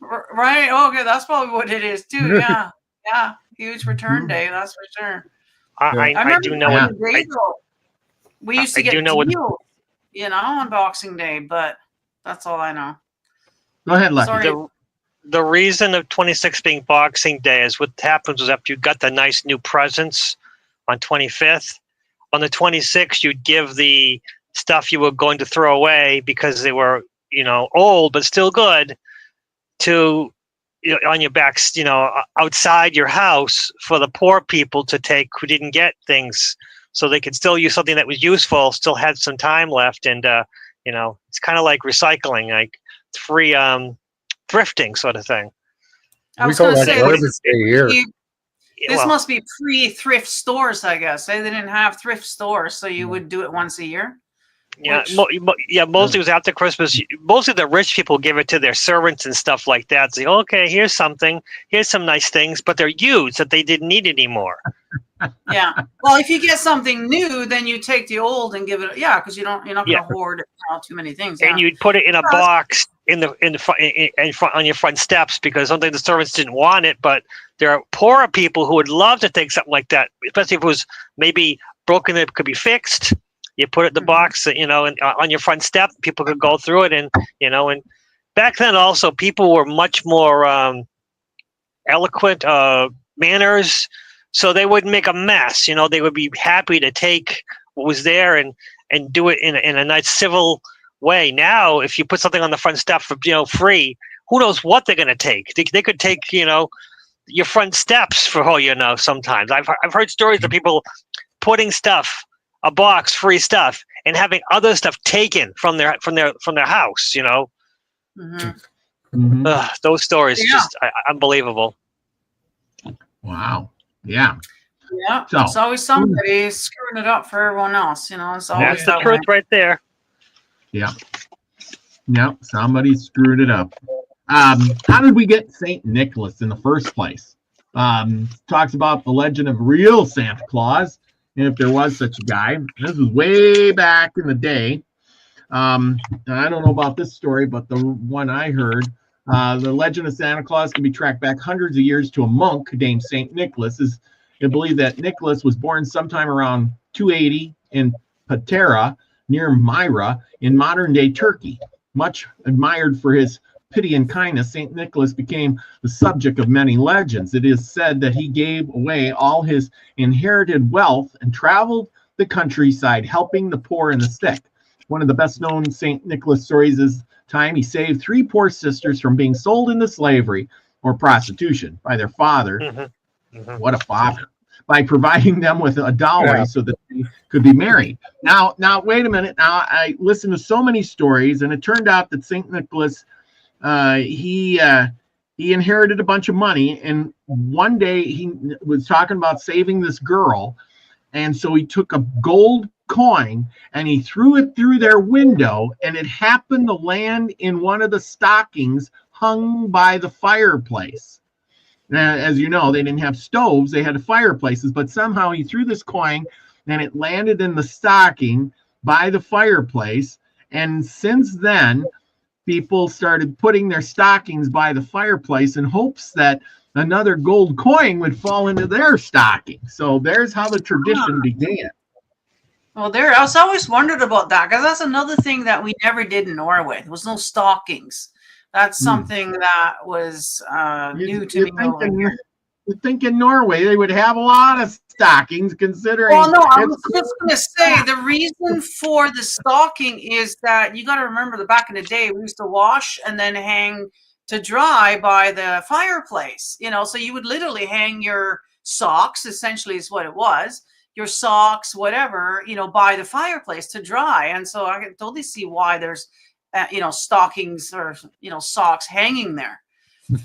Right. Okay, that's probably what it is too. Yeah. Yeah. Huge return day, that's for sure. I do know we used to get deals, on Boxing Day, but that's all I know. Go ahead, Lucky. Sorry. The reason of 26 being Boxing Day is what happens was after you got the nice new presents on 25th, on the 26th, you'd give the stuff you were going to throw away because they were, old but still good to, on your backs, outside your house for the poor people to take who didn't get things so they could still use something that was useful, still had some time left. And, it's kind of like recycling, like free thrifting sort of thing. I was going to say, This must be pre-thrift stores, I guess. They didn't have thrift stores, so you would do it once a year. Yeah, mostly it was after Christmas. Mostly the rich people give it to their servants and stuff like that. Say, okay, here's something. Here's some nice things, but they're used that they didn't need anymore. Yeah. Well, if you get something new, then you take the old and give it. Yeah, because you're not going to hoard too many things. And you'd put it in a box in front on your front steps because sometimes the servants didn't want it, but there are poorer people who would love to take something like that, especially if it was maybe broken. It could be fixed. You put it in the box, and on your front step, people could go through it, and back then also people were much more eloquent manners, so they wouldn't make a mess. They would be happy to take what was there and do it in a nice civil way. Now, if you put something on the front step for free, who knows what they're going to take? They could take your front steps for all you know. Sometimes I've heard stories of people putting stuff. A box, free stuff, and having other stuff taken from their house. Those stories just unbelievable. Wow. Yeah. Yeah. So, it's always somebody screwing it up for everyone else. It's always that's the truth right there. Yeah. Yeah. Somebody screwed it up. How did we get Saint Nicholas in the first place? Talks about the legend of real Santa Claus. If there was such a guy. This was way back in the day. I don't know about this story, but the one I heard, the legend of Santa Claus can be tracked back hundreds of years to a monk named St. Nicholas. It's believed that Nicholas was born sometime around 280 in Patara, near Myra, in modern-day Turkey. Much admired for his pity and kindness, St. Nicholas became the subject of many legends. It is said that he gave away all his inherited wealth and traveled the countryside helping the poor and the sick. One of the best-known St. Nicholas stories is time he saved 3 poor sisters from being sold into slavery or prostitution by their father. What a father. By providing them with a dowry so that they could be married. Now, wait a minute. Now, I listened to so many stories, and it turned out that St. Nicholas he inherited a bunch of money, and one day he was talking about saving this girl, and so he took a gold coin and he threw it through their window, and it happened to land in one of the stockings hung by the fireplace. Now, as you know, they didn't have stoves, they had fireplaces, but somehow he threw this coin and it landed in the stocking by the fireplace, and since then people started putting their stockings by the fireplace in hopes that another gold coin would fall into their stocking. So there's how the tradition began. Well, I was always wondered about that, because that's another thing that we never did in Norway. There was no stockings. That's something that was new to me. You think in Norway they would have a lot of stockings, considering. Well, no, I was just going to say the reason for the stocking is that you got to remember that back in the day we used to wash and then hang to dry by the fireplace, you know, so you would literally hang your socks, essentially is what it was, your socks, whatever, you know, by the fireplace to dry. And so I can totally see why there's, you know, stockings or, you know, socks hanging there.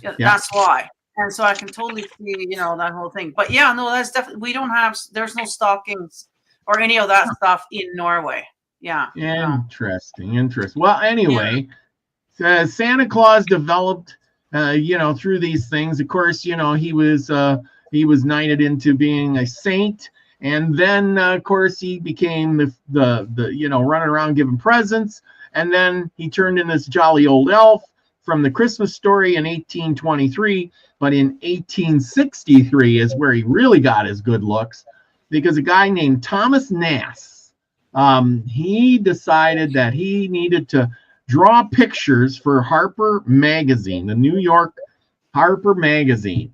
Yeah. That's why. And so I can totally see, you know, that whole thing. But yeah, no, that's definitely, we don't have, there's no stockings or any of that stuff in Norway. Yeah. Interesting. Well, anyway, Santa Claus developed, you know, through these things. Of course, you know, he was knighted into being a saint. And then, of course, he became the you know, running around giving presents. And then he turned in this jolly old elf from the Christmas Story in 1823. But in 1863 is where he really got his good looks, because a guy named Thomas Nast, he decided that he needed to draw pictures for Harper Magazine, the New York Harper Magazine.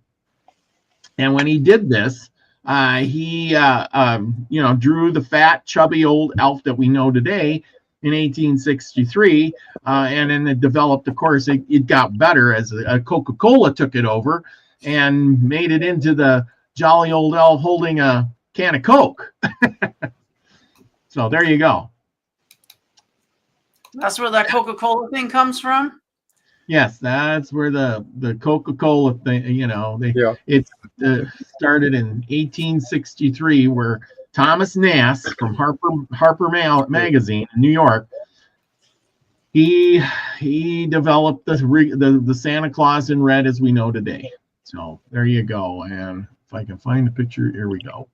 And when he did this, he you know, drew the fat, chubby old elf that we know today in 1863, and then it developed. Of course, it got better as Coca-Cola took it over and made it into the jolly old elf holding a can of Coke. So there you go. That's where that Coca-Cola thing comes from. Yes, that's where the Coca-Cola thing, you know, it started in 1863, where Thomas Nast from Harper Magazine in New York, he developed the Santa Claus in red as we know today. So there you go. And if I can find the picture, here we go.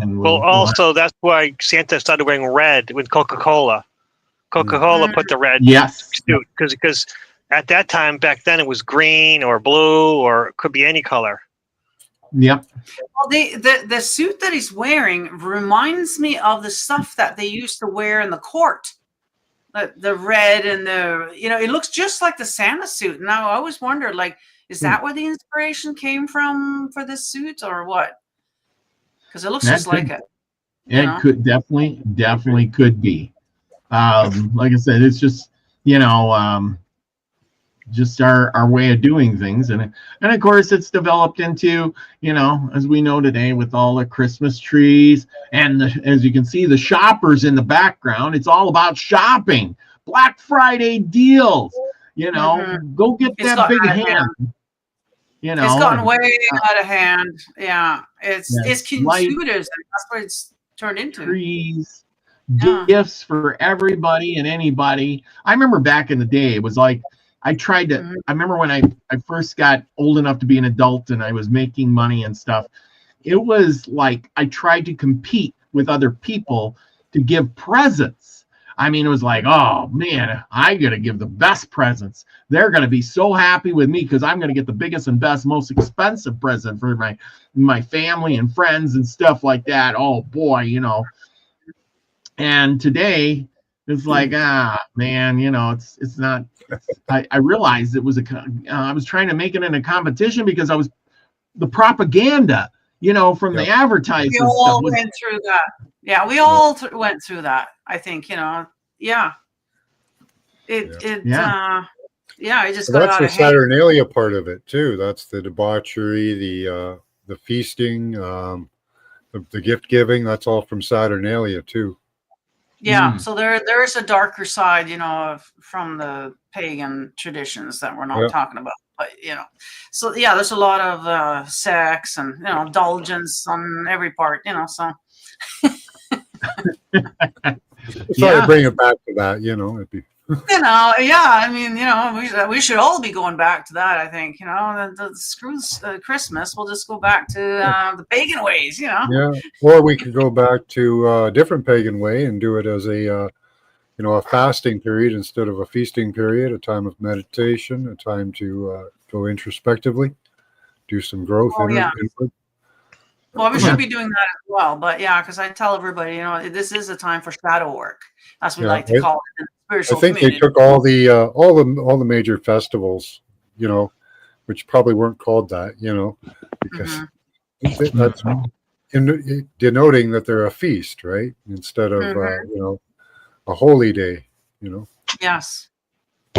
And well, also that's why Santa started wearing red with Coca-Cola. Coca-Cola put the red suit because at that time back then it was green or blue or it could be any color. Yep. Well, the suit that he's wearing reminds me of the stuff that they used to wear in the court. The red and the, you know, it looks just like the Santa suit. Now I always wondered, like, is that where the inspiration came from for this suit or what? Because it looks just like it. It could definitely could be. Like I said, it's just, you know, just our way of doing things, and of course it's developed into, you know, as we know today with all the Christmas trees and as you can see the shoppers in the background, it's all about shopping, Black Friday deals, you know, go get that big hand. You know, it's gotten way out of hand. Yeah, it's consumerism. That's what it's turned into. Trees, gifts for everybody and anybody. I remember back in the day, it was like I tried to. I remember when I first got old enough to be an adult and I was making money and stuff. It was like I tried to compete with other people to give presents. I mean, it was like, oh man, I gotta give the best presents. They're gonna be so happy with me because I'm gonna get the biggest and best, most expensive present for my family and friends and stuff like that. Oh boy, you know. And today it's like, man, you know, it's not. I realized it was I was trying to make it in a competition because I was the propaganda, you know, from the advertising. We all went through that. Yeah, we all went through that. I think, you know, it just got that's out the of hand. Saturnalia part of it too. That's the debauchery, the feasting, the gift giving. That's all from Saturnalia too. Yeah, so there's a darker side, you know, from the pagan traditions that we're not talking about. But, you know, so yeah, there's a lot of sex and, you know, indulgence on every part, you know, so. Sorry to bring it back to that, you know. It'd be... You know, I mean, you know, we should all be going back to that, I think, you know, the screws Christmas, we'll just go back to the pagan ways, you know. Yeah, or we could go back to a different pagan way and do it as a, you know, a fasting period instead of a feasting period, a time of meditation, a time to go introspectively, do some growth. Input. Well, we should be doing that as well, but yeah, because I tell everybody, you know, this is a time for shadow work, as we like to call it in the spiritual I think community. they took all the major festivals, you know, which probably weren't called that, you know, because that's denoting that they're a feast, right? Instead of you know, a holy day, you know. Yes.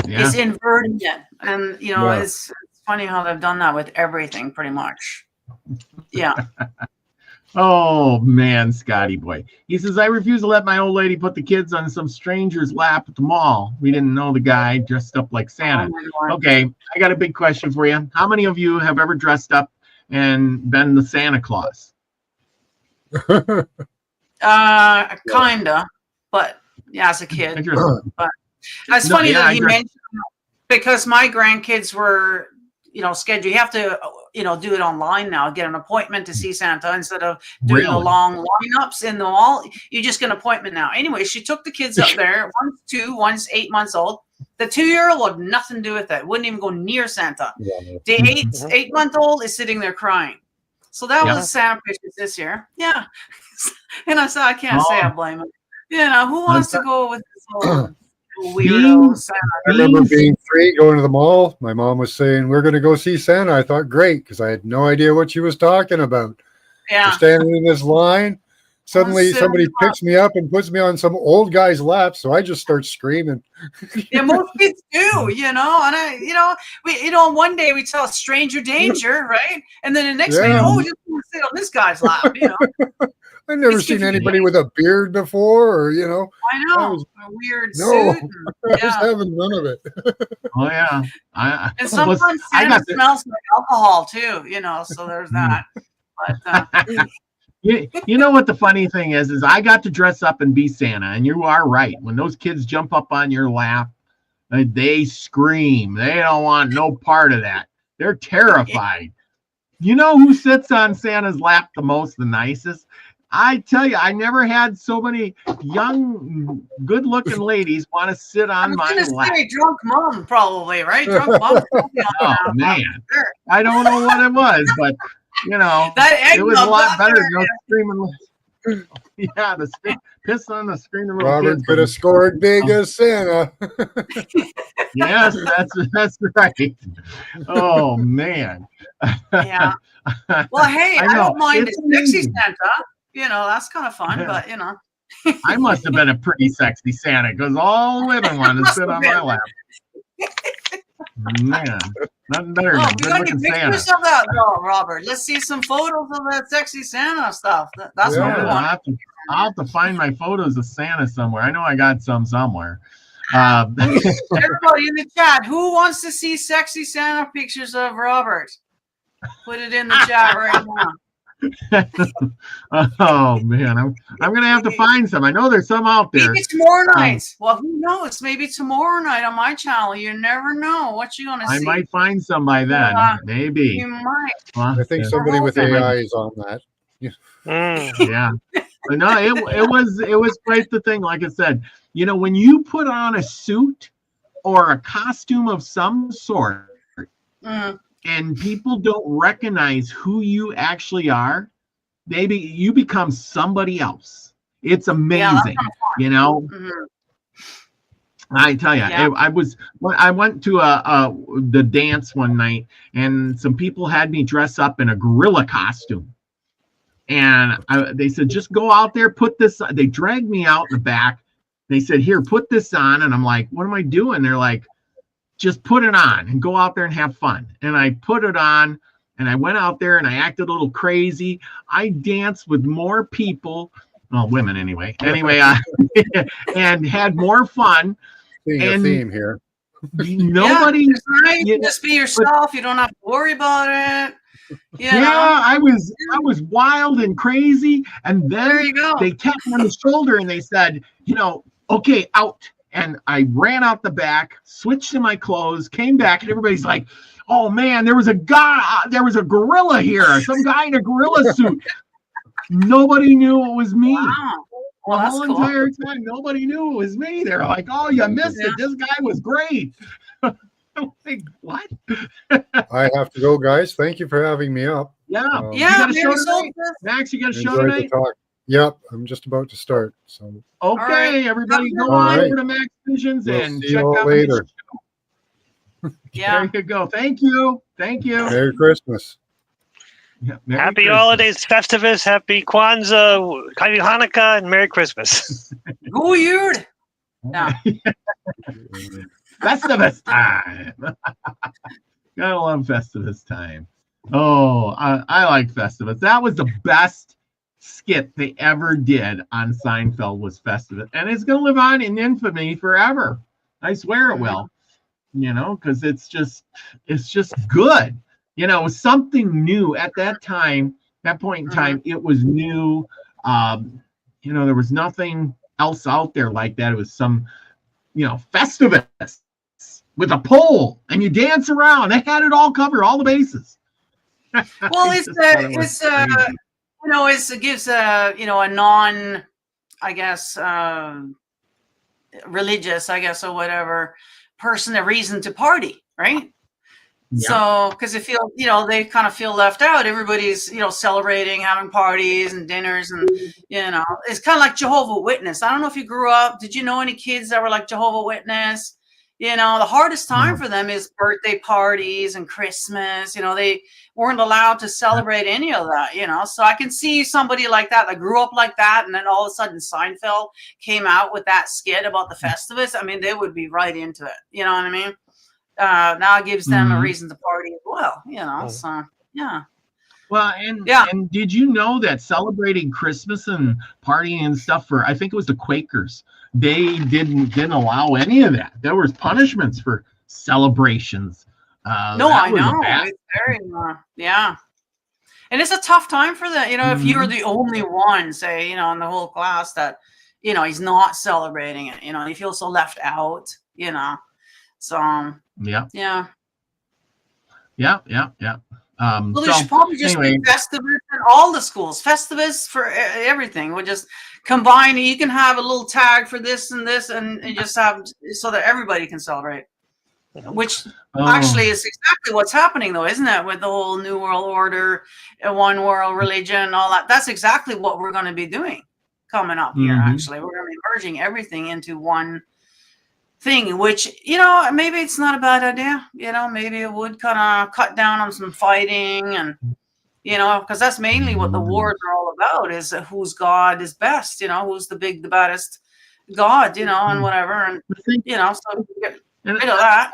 is inverting it. And, you know, Yeah. it's funny how they've done that with everything pretty much. Yeah. Oh man, Scotty boy. He says, I refuse to let my old lady put the kids on some stranger's lap at the mall. We didn't know the guy dressed up like Santa. Oh, okay, I got a big question for you. How many of you have ever dressed up and been the Santa Claus? Kinda, but yeah, as a kid. Interesting. But it's funny that he mentioned, because my grandkids were, you know, scheduled. You have to, you know, do it online now. Get an appointment to see Santa instead of doing the long lineups in the mall. You just get an appointment now. Anyway, she took the kids up there. One's 2, one's 8 months old. The 2-year-old had nothing to do with it. Wouldn't even go near Santa. The 8-month-old is sitting there crying. So that was Santa pictures this year. Yeah. And I said, I can't say I blame him. You know, who wants to go with this whole weirdo Santa? I remember being 3, going to the mall. My mom was saying, we're going to go see Santa. I thought, great, because I had no idea what she was talking about. Yeah. We're standing in this line. Suddenly, somebody picks me up and puts me on some old guy's lap. So I just start screaming. Yeah, most kids do, you know. And one day we tell stranger danger, right? And then the next day, just want to sit on this guy's lap, you know. I've never seen anybody with a beard before, or, you know. I know, a weird suit. I was having none of it. Oh yeah, and sometimes Santa smells like alcohol too, you know. So there's that. But you know what the funny thing is I got to dress up and be Santa, and you are right. When those kids jump up on your lap, they scream. They don't want no part of that. They're terrified. You know who sits on Santa's lap the most, the nicest? I tell you, I never had so many young, good-looking ladies want to sit on my lap. Say drunk mom, probably, right? Drunk mom. Oh man, I don't know what it was, but you know, it was a lot better than those screaming. Yeah, the piss on the screaming little Robert kids. could have scored big as Santa. Yes, that's right. Oh man. Yeah. Well, hey, I don't mind a sexy Santa. You know, that's kind of fun, but you know. I must have been a pretty sexy Santa because all the women wanted to sit on my lap. Man, nothing better than we got to get pictures of that, though, Robert. Let's see some photos of that sexy Santa stuff. That's what we want. I'll have to find my photos of Santa somewhere. I know I got some somewhere. Everybody in the chat, who wants to see sexy Santa pictures of Robert? Put it in the chat right now. Oh man, I'm gonna have to find some. I know there's some out there. Maybe tomorrow night. Well, who knows? Maybe tomorrow night on my channel. You never know what you're gonna see. I might find some by then. Maybe you might. I think somebody with AI is on that. Yeah. But no, it was quite the thing. Like I said, you know, when you put on a suit or a costume of some sort. And people don't recognize who you actually are, you become somebody else. It's amazing, you know. I tell you, I went to the dance one night, and some people had me dress up in a gorilla costume, and they said, just go out there, put this. They dragged me out in the back. They said, here, put this on, and I'm like, what am I doing? They're like, just put it on and go out there and have fun. And I put it on and I went out there and I acted a little crazy. I danced with more people, well, women anyway, and had more fun. Seeing a theme here. Nobody. You just be yourself. You don't have to worry about it. You know? I was wild and crazy. And then they tapped me on the shoulder and they said, you know, okay, out. And I ran out the back, switched to my clothes, came back, and everybody's like, oh man, there was a gorilla here, some guy in a gorilla suit. Nobody knew it was me. Wow. Well, the whole entire time, nobody knew it was me. They're like, oh, you missed it. This guy was great. I'm like, what? I have to go, guys. Thank you for having me up. Yeah. You got a show tonight? Max, you got a show tonight? Yep, I'm just about to start. So okay, everybody, go on over to Max Visions and check out later. Yeah, there you go. Thank you. Merry Christmas. Yeah, happy holidays, Festivus, happy Kwanzaa, happy Hanukkah, and Merry Christmas. Weird. Yeah. Festivus time. Gotta love Festivus time. Oh, I like Festivus. That was the best skit they ever did on Seinfeld was Festivus. And it's going to live on in infamy forever. I swear it will, because it's just good. It was something new at that time, that point in time. It was new. There was nothing else out there like that. It was some, Festivus with a pole and you dance around. They had it all covered, all the bases. Well, it gives a non, I guess, religious, I guess, or whatever person a reason to party, right? Yeah. So, because they kind of feel left out. Everybody's, celebrating, having parties and dinners, and it's kind of like Jehovah's Witness. I don't know if you grew up. Did you know any kids that were like Jehovah's Witness? The hardest time for them is birthday parties and Christmas. They weren't allowed to celebrate any of that, So I can see somebody like that grew up like that, and then all of a sudden Seinfeld came out with that skit about the Festivus. I mean, they would be right into it. You know what I mean? Now it gives them a reason to party as well, So yeah. Well, and did you know that celebrating Christmas and partying and stuff I think it was the Quakers, they didn't allow any of that. There was punishments for celebrations. No, I know. It's very, and it's a tough time for them. If you're the only one, say, in the whole class that, he's not celebrating it. He feels so left out. So yeah. Well, they should probably just be Festivus in all the schools. Festivus for everything. We'll just combine. You can have a little tag for this and this, and just have so that everybody can celebrate. Which actually is exactly what's happening, though, isn't it? With the whole New World Order, one world religion, all that. That's exactly what we're going to be doing coming up here. Actually, we're going to be merging everything into one thing, which maybe it's not a bad idea. Maybe it would kind of cut down on some fighting, and because that's mainly what the wars are all about, is whose God is best, who's the baddest God, and whatever, and so get rid of that.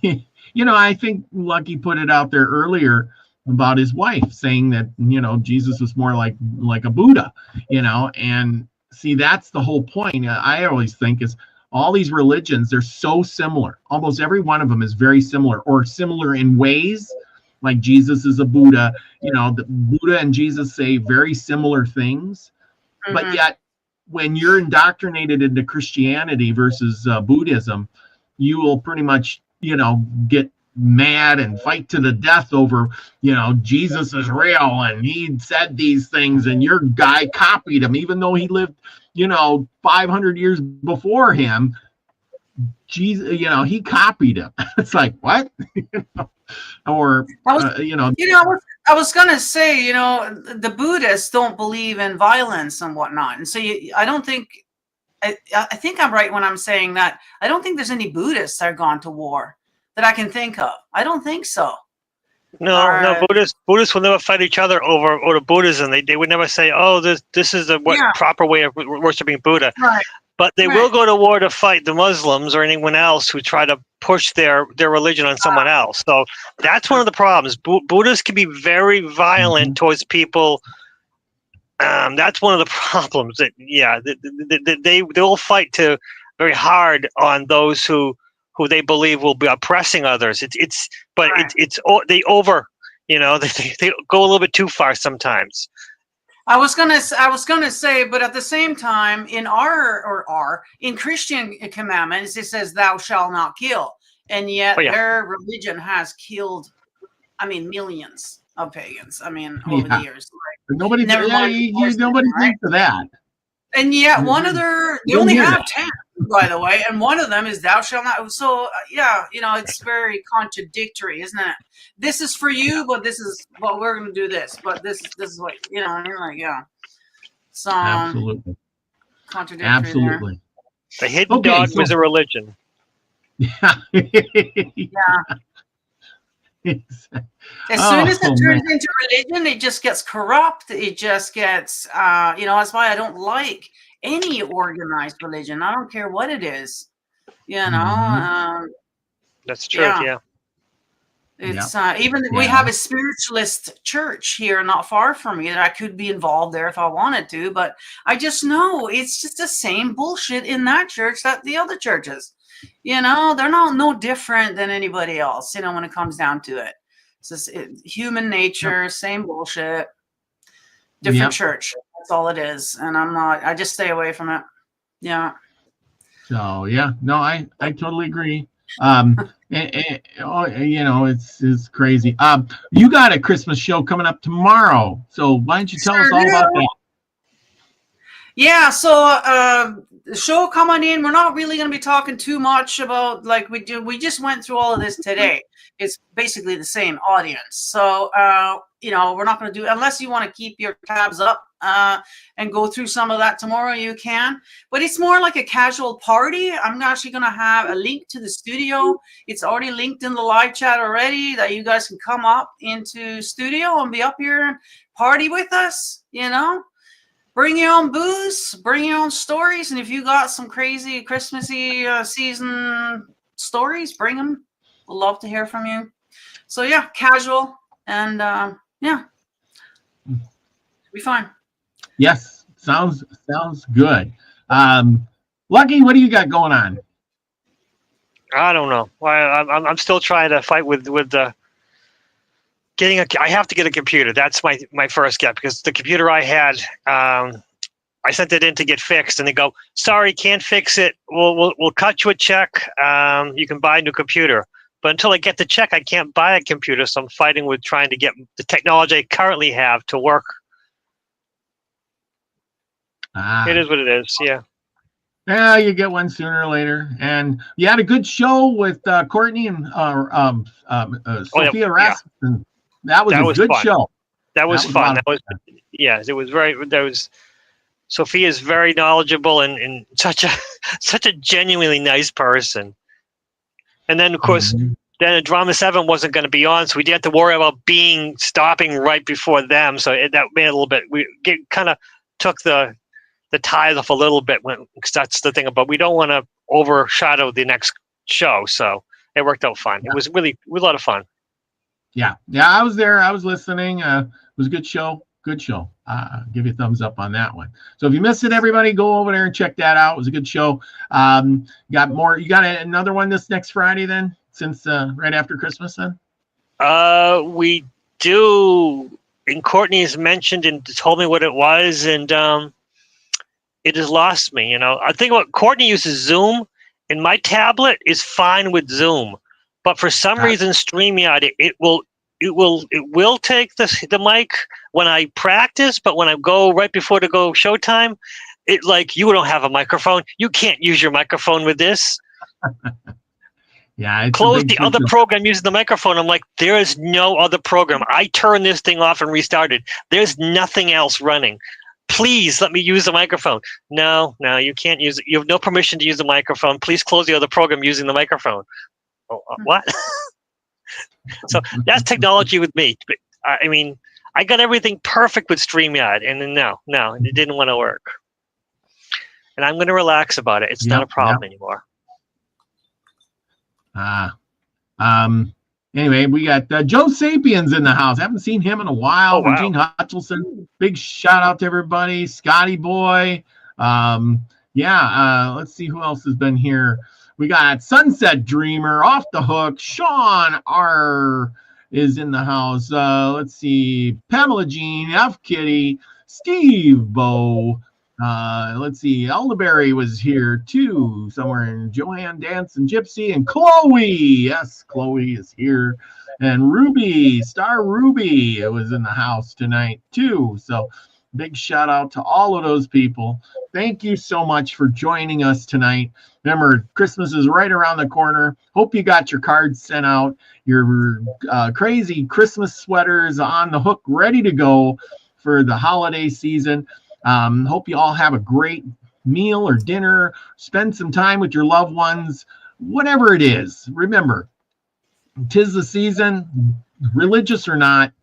I think Lucky put it out there earlier about his wife saying that Jesus was more like a Buddha, and see, that's the whole point. I always think is all these religions, they're so similar. Almost every one of them is very similar, or similar in ways. Like Jesus is a Buddha. The Buddha and Jesus say very similar things. But yet, when you're indoctrinated into Christianity versus Buddhism, you will pretty much, get mad and fight to the death over, Jesus is real and he said these things and your guy copied him, even though he lived 500 years before him. Jesus, he copied him. It's like, what? Or I was gonna say, the Buddhists don't believe in violence and whatnot, and so I don't think I think I'm right when I'm saying that I don't think there's any Buddhists that are gone to war that I can think of. I don't think so. No, Buddhists will never fight each other over Buddhism. They would never say, "Oh, this is the proper way of worshiping Buddha." Right. But they will go to war to fight the Muslims or anyone else who try to push their religion on someone else. So that's one of the problems. Buddhists can be very violent towards people. That's one of the problems. They'll fight very hard on those who they believe will be oppressing others. They go a little bit too far sometimes. I was gonna say, but at the same time, in in Christian commandments, it says "Thou shalt not kill," and yet their religion has killed, millions of pagans. Over the years, nobody thinks of that. And yet, they only have 10, by the way, and one of them is "Thou shalt not." So, it's very contradictory, isn't it? This is for you, but this is what we're going to do. This, but this is what So absolutely contradictory. Absolutely. There. The hidden dogma is a religion. Yeah. As soon as it turns into religion, it just gets corrupt. It just gets, that's why I don't like any organized religion. I don't care what it is. You know, Mhm. That's true. yeah. Yeah. It's even we Yeah. have a spiritualist church here not far from me that I could be involved there if I wanted to, but I just know it's just the same bullshit in that church that the other churches. You know, they're not no different than anybody else, you know, when it comes down to it. It's just human nature, same bullshit, different Yep. church. That's all it is. And I just stay away from it. Yeah. So yeah, no, I totally agree. You know, it's crazy. You got a Christmas show coming up tomorrow, so why don't you tell us all about that? Yeah, so the show coming in, we're not really going to be talking too much about like we do. We just went through all of this today. It's basically the same audience. So, you know, we're not going to do, unless you want to keep your tabs up and go through some of that tomorrow, you can. But it's more like a casual party. I'm actually going to have a link to the studio. It's already linked in the live chat already that you guys can come up into studio and be up here and party with us, you know. Bring your own booze, bring your own stories, and if you got some crazy Christmassy season stories, bring them. We'd love to hear from you. So yeah, casual and yeah, be fine. Yes, sounds good. Lucky, what do you got going on? I don't know. I'm still trying to fight with the getting I have to get a computer. That's my first step, because the computer I had, I sent it in to get fixed, and they go, "Sorry, can't fix it. We'll cut you a check. You can buy a new computer." But until I get the check, I can't buy a computer. So I'm fighting with trying to get the technology I currently have to work. It is what it is. Yeah. Yeah, you get one sooner or later. And you had a good show with Courtney and Sophia Rasmussen. That was a good show. That was fun. It was very. Sophia's very knowledgeable and such a genuinely nice person. And then of course, then Drama 7 wasn't going to be on, so we didn't have to worry about stopping right before them. So that made a little bit. We kind of took the ties off a little bit, because that's the thing about, we don't want to overshadow the next show. So it worked out fine. It was really a lot of fun. Yeah, I was there. I was listening. It was a good show. Good show. Give you a thumbs up on that one. So if you missed it, everybody, go over there and check that out. It was a good show. Got more. You got another one this next Friday then, since right after Christmas then? We do. And Courtney has mentioned and told me what it was, and it has lost me. You know, I think about Courtney uses Zoom, and my tablet is fine with Zoom, but for some reason, StreamYard it will take the mic when I practice, but when I go right before to go showtime, it like, you don't have a microphone. You can't use your microphone with this. Yeah. Close the other program using the microphone. I'm like, there is no other program. I turned this thing off and restarted. There's nothing else running. Please let me use the microphone. No, you can't use it. You have no permission to use the microphone. Please close the other program using the microphone. Oh, what? So that's technology with me. I mean, I got everything perfect with StreamYard, and then no, it didn't want to work. And I'm going to relax about it. It's not a problem anymore. Anyway, we got Joe Sapien's in the house. Haven't seen him in a while. Oh, wow. Regine Hutchinson. Big shout out to everybody. Scotty Boy. Let's see who else has been here. We got Sunset Dreamer, Off the Hook. Sean R is in the house. Let's see. Pamela Jean, F Kitty, Steve Bo. Let's see. Elderberry was here too, somewhere in Joanne Dance and Gypsy, and Chloe. Yes, Chloe is here. And Ruby, Star Ruby, was in the house tonight too. So big shout out to all of those people. Thank you so much for joining us tonight. Remember, Christmas is right around the corner. Hope you got your cards sent out, your crazy Christmas sweaters on the hook, ready to go for the holiday season. Hope you all have a great meal or dinner. Spend some time with your loved ones, whatever it is. Remember, 'tis the season, religious or not.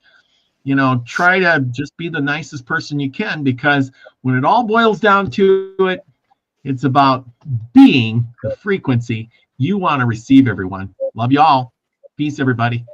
You know, try to just be the nicest person you can, because when it all boils down to it, It's about being the frequency you want to receive, everyone. Love you all. Peace, everybody.